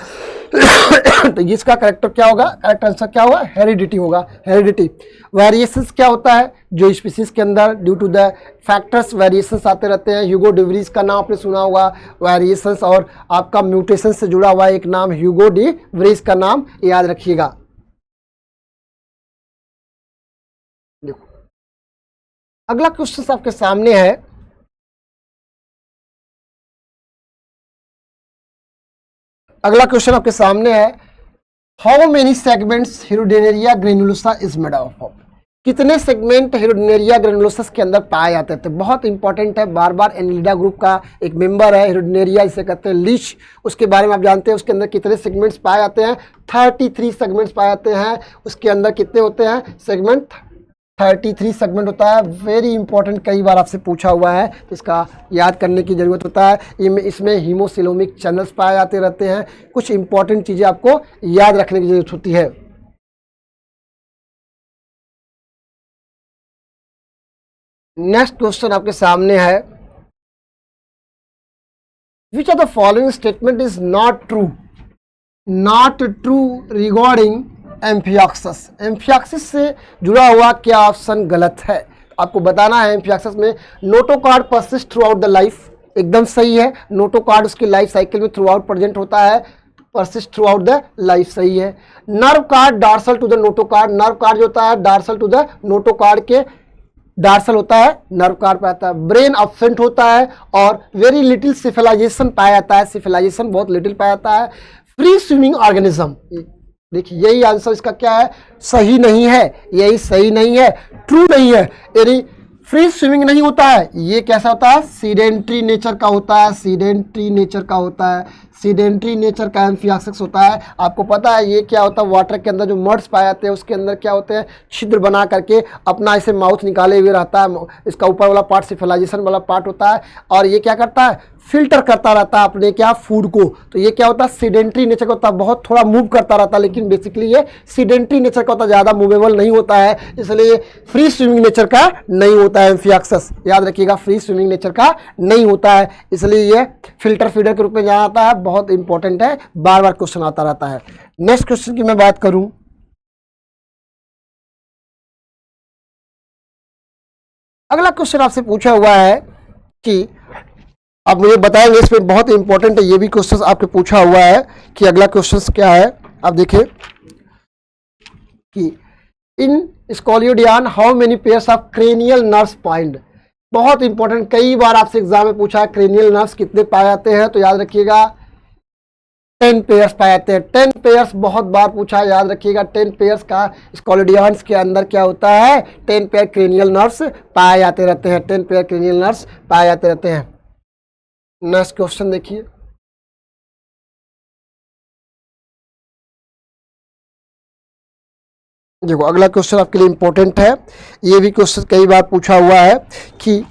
तो इसका करेक्टर क्या होगा, करेक्ट आंसर क्या होगा, हेरिडिटी होगा, हेरिडिटी। वेरिएशंस क्या होता है, जो स्पीसीज के अंदर due to the factors variations आते रहते हैं। ह्यूगो डी व्रीज का नाम आपने सुना होगा, वेरिएशंस, और आपका म्यूटेशन से जुड़ा हुआ एक नाम ह्यूगो डी व्रीज का नाम याद रखिएगा। देखो अगला क्वेश्चन आपके सामने है, अगला क्वेश्चन आपके सामने है, how many segments Hirudinaria granulosa is made of. कितने सेगमेंट हेरोडेनेरिया ग्रेनुलोसा के अंदर पाए जाते थे। बहुत इंपॉर्टेंट है, बार बार एनिलिडा ग्रुप का एक मेंबर है हेरोडेनेरिया, इसे कहते हैं लीच, उसके बारे में आप जानते हैं। उसके अंदर कितने सेगमेंट्स पाए जाते हैं, 33 सेगमेंट्स पाए जाते हैं। उसके अंदर कितने होते हैं सेगमेंट, 33 सेगमेंट होता है। वेरी इंपॉर्टेंट, कई बार आपसे पूछा हुआ है, तो इसका याद करने की जरूरत होता है। इसमें हीमोसिलोमिक चैनल्स पाए जाते रहते हैं। कुछ इंपॉर्टेंट चीजें आपको याद रखने की जरूरत होती है। नेक्स्ट क्वेश्चन आपके सामने है, which of the following statement is not true regarding amphioxus. Amphioxus से जुड़ा हुआ क्या ऑप्शन गलत है, आपको बताना है। एम्फियाक्सिस में notochord persist throughout the life, एकदम सही है। नोटोकार्ड उसकी लाइफ साइकिल में थ्रू आउट प्रेजेंट होता है, persist throughout the life, सही है। Nerve cord dorsal to the notochord, nerve cord जो होता है डार्सल टू द नोटोकार्ड के डार्सल होता है, नर्व कार्ड पाया जाता है। ब्रेन अब्सेंट होता है और वेरी लिटिल सिफिलाइजेशन पाया जाता है, सिफिलाइजेशन बहुत लिटिल पाया जाता है। फ्री स्विमिंग ऑर्गेनिज्म, देखिए यही आंसर इसका क्या है, सही नहीं है, यही सही नहीं है, ट्रू नहीं है। यानी फ्री स्विमिंग नहीं होता है, ये कैसा होता है, सीडेंट्री नेचर का होता है, सीडेंट्री नेचर का होता है, सीडेंट्री नेचर का एम्फियाक्सिस होता है। आपको पता है ये क्या होता है, वाटर के अंदर जो मड्स पाए जाते हैं उसके अंदर क्या होते हैं, छिद्र बना करके अपना ऐसे माउथ निकाले हुए रहता है। इसका ऊपर वाला पार्ट सिफिलाइजेशन वाला पार्ट होता है, और ये क्या करता है, फिल्टर करता रहता है अपने क्या फूड को। तो ये क्या होता है, सीडेंट्री नेचर का होता है, बहुत थोड़ा मूव करता रहता है, लेकिन बेसिकली ये सीडेंट्री नेचर का होता है, ज़्यादा मूवेबल नहीं होता है, इसलिए फ्री स्विमिंग नेचर का नहीं होता है एम्फियाक्सिस। याद रखिएगा फ्री स्विमिंग नेचर का नहीं होता है, इसलिए ये फिल्टर फीडर के रूप में जाना आता है। बहुत इंपॉर्टेंट है, बार बार क्वेश्चन आता रहता है। नेक्स्ट क्वेश्चन की मैं बात करूं, अगला क्वेश्चन आपसे पूछा हुआ है कि आप मुझे बताएंगे, इसमें बहुत इंपॉर्टेंट है ये भी क्वेश्चन आपके पूछा हुआ है कि अगला क्वेश्चन क्या है। आप देखिए कि in Scoliodon how many pairs of cranial nerves find. बहुत इंपॉर्टेंट, कई बार आपसे एग्जाम में पूछा है क्रेनियल नर्व्स कितने पाए जाते हैं, तो याद रखिएगा 10 पेयर्स पाए जाते हैं। 10 पेयर्स बहुत बार पूछा है, याद रखिएगा 10 पेयर्स का स्कोलिडियंस के अंदर क्या होता है, 10 पेयर क्रेनियल नर्व्स पाए जाते रहते हैं। 10 पेयर क्रेनियल नर्व्स पाए जाते रहते हैं। नेक्स्ट क्वेश्चन देखिए, देखो अगला क्वेश्चन आपके लिए इंपॉर्टेंट है, ये भी क्वेश्चन कई बार पूछा हुआ है कि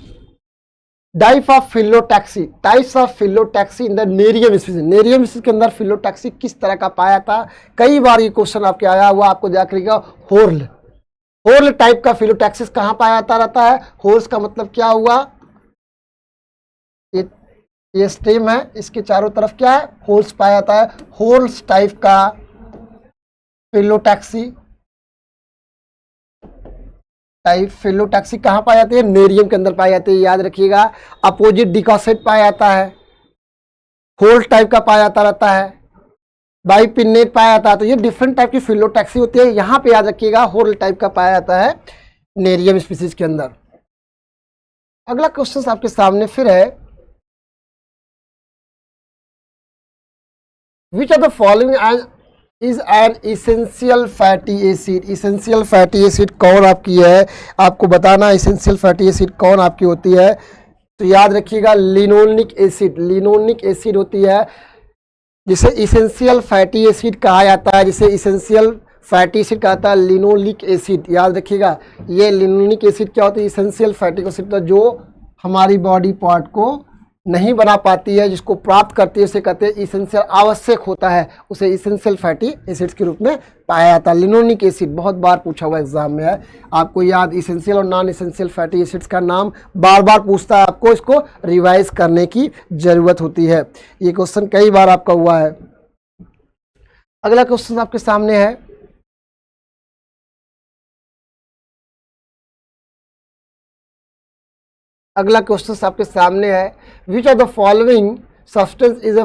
type of phyllotaxy, types of phyllotaxy in the nerium species. Nerium species के अंदर फिलोटैक्सी किस तरह का पाया था, कई बार ये क्वेश्चन आपके आया हुआ, आपको याद रखिएगा। होर्ल, होर्ल टाइप का फिलोटैक्सिस कहाँ पाया जाता रहता है। होर्स का मतलब क्या हुआ, ये स्टेम है, इसके चारों तरफ क्या है, होल्स पाया जाता है। होल्स टाइप का फिलोटैक्सी, टाइप फिलोटैक्सी कहाँ पाई जाती है, नेरियम के अंदर पाई जाती है, याद रखिएगा। अपोजिट डिकॉसेट पाया जाता है, होल टाइप का पाया जाता रहता है, बाइपिन्नेट पाया जाता है। तो ये डिफरेंट टाइप की फिलोटैक्सी होती है, यहाँ पे याद रखिएगा होल टाइप का पाया जाता है नेरियम स्पीसीज के अंदर। अगला क्वेश्चन आपके सामने फिर है, which are the following is an essential fatty acid. Essential fatty acid कौन आपकी है, आपको बताना इसेंशियल फैटी एसिड कौन आपकी होती है। तो याद रखिएगा लिनोलिक एसिड, लिनोलिक एसिड होती है जिसे इसेंशियल फैटी एसिड कहा जाता है, जिसे इसेंशियल फैटी एसिड कहा जाता है लिनोलिक एसिड। याद रखिएगा ये लिनोलिक एसिड क्या होती है, इसेंशियल फैटी एसिड जो हमारी बॉडी पार्ट को नहीं बना पाती है, जिसको प्राप्त करती है उसे कहते हैं इसेंशियल, आवश्यक होता है उसे इसेंशियल फैटी एसिड्स के रूप में पाया जाता है। लिनोलिक एसिड बहुत बार पूछा हुआ एग्जाम में है, आपको याद इसेंशियल और नॉन इसेंशियल फैटी एसिड्स का नाम बार बार पूछता है, आपको इसको रिवाइज करने की जरूरत होती है। ये क्वेश्चन कई बार आपका हुआ है। अगला क्वेश्चन आपके सामने है, अगला क्वेश्चन आपके सामने है, which are the following substance is a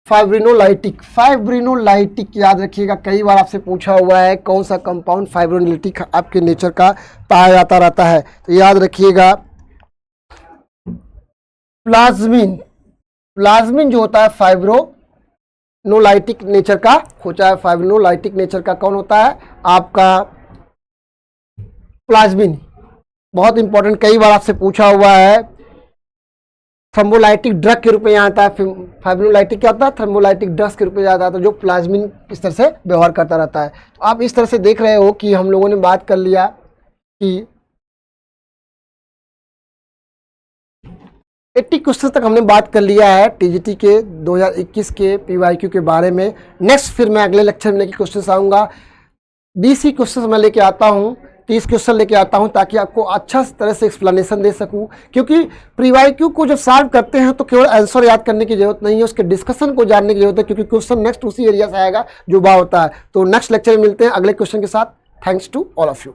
fibrinolytic. Fibrinolytic याद रखिएगा कई बार आपसे पूछा हुआ है, कौन सा कंपाउंड फाइब्रिनोलाइटिक आपके नेचर का पाया जाता रहता है। तो याद रखिएगा प्लाज्मिन, प्लाज्मिन जो होता है फाइब्रिनोलाइटिक नेचर का होता है। फाइब्रिनोलाइटिक नेचर का कौन होता है आपका प्लाज्मिन, बहुत इंपॉर्टेंट, कई बार आपसे पूछा हुआ है। थर्मोलाइटिक ड्रग के रूप में आता है, फाइब्रिनोलाइटिक क्या होता है, थर्मोलाइटिक ड्रग्स के रूप में आता है, तो जो प्लाज्मिन इस तरह से व्यवहार करता रहता है। तो आप इस तरह से देख रहे हो कि हम लोगों ने बात कर लिया कि 80 क्वेश्चन तक हमने बात कर लिया है टीजीटी के 2021 के पीवाईक्यू के बारे में। नेक्स्ट फिर मैं अगले लेक्चर में लेके क्वेश्चन आऊँगा, 20 ही क्वेश्चन मैं लेके आता हूँ, 30 क्वेश्चन लेके आता हूं ताकि आपको अच्छा तरह से एक्सप्लेनेशन दे सकूं। क्योंकि प्रीवाईक्यू को जब सॉल्व करते हैं तो केवल आंसर याद करने की जरूरत नहीं है, उसके डिस्कशन को जानने की जरूरत है, क्योंकि क्वेश्चन नेक्स्ट उसी एरिया से आएगा जो बा होता है। तो नेक्स्ट लेक्चर में मिलते हैं अगले क्वेश्चन के साथ। Thanks to all of you.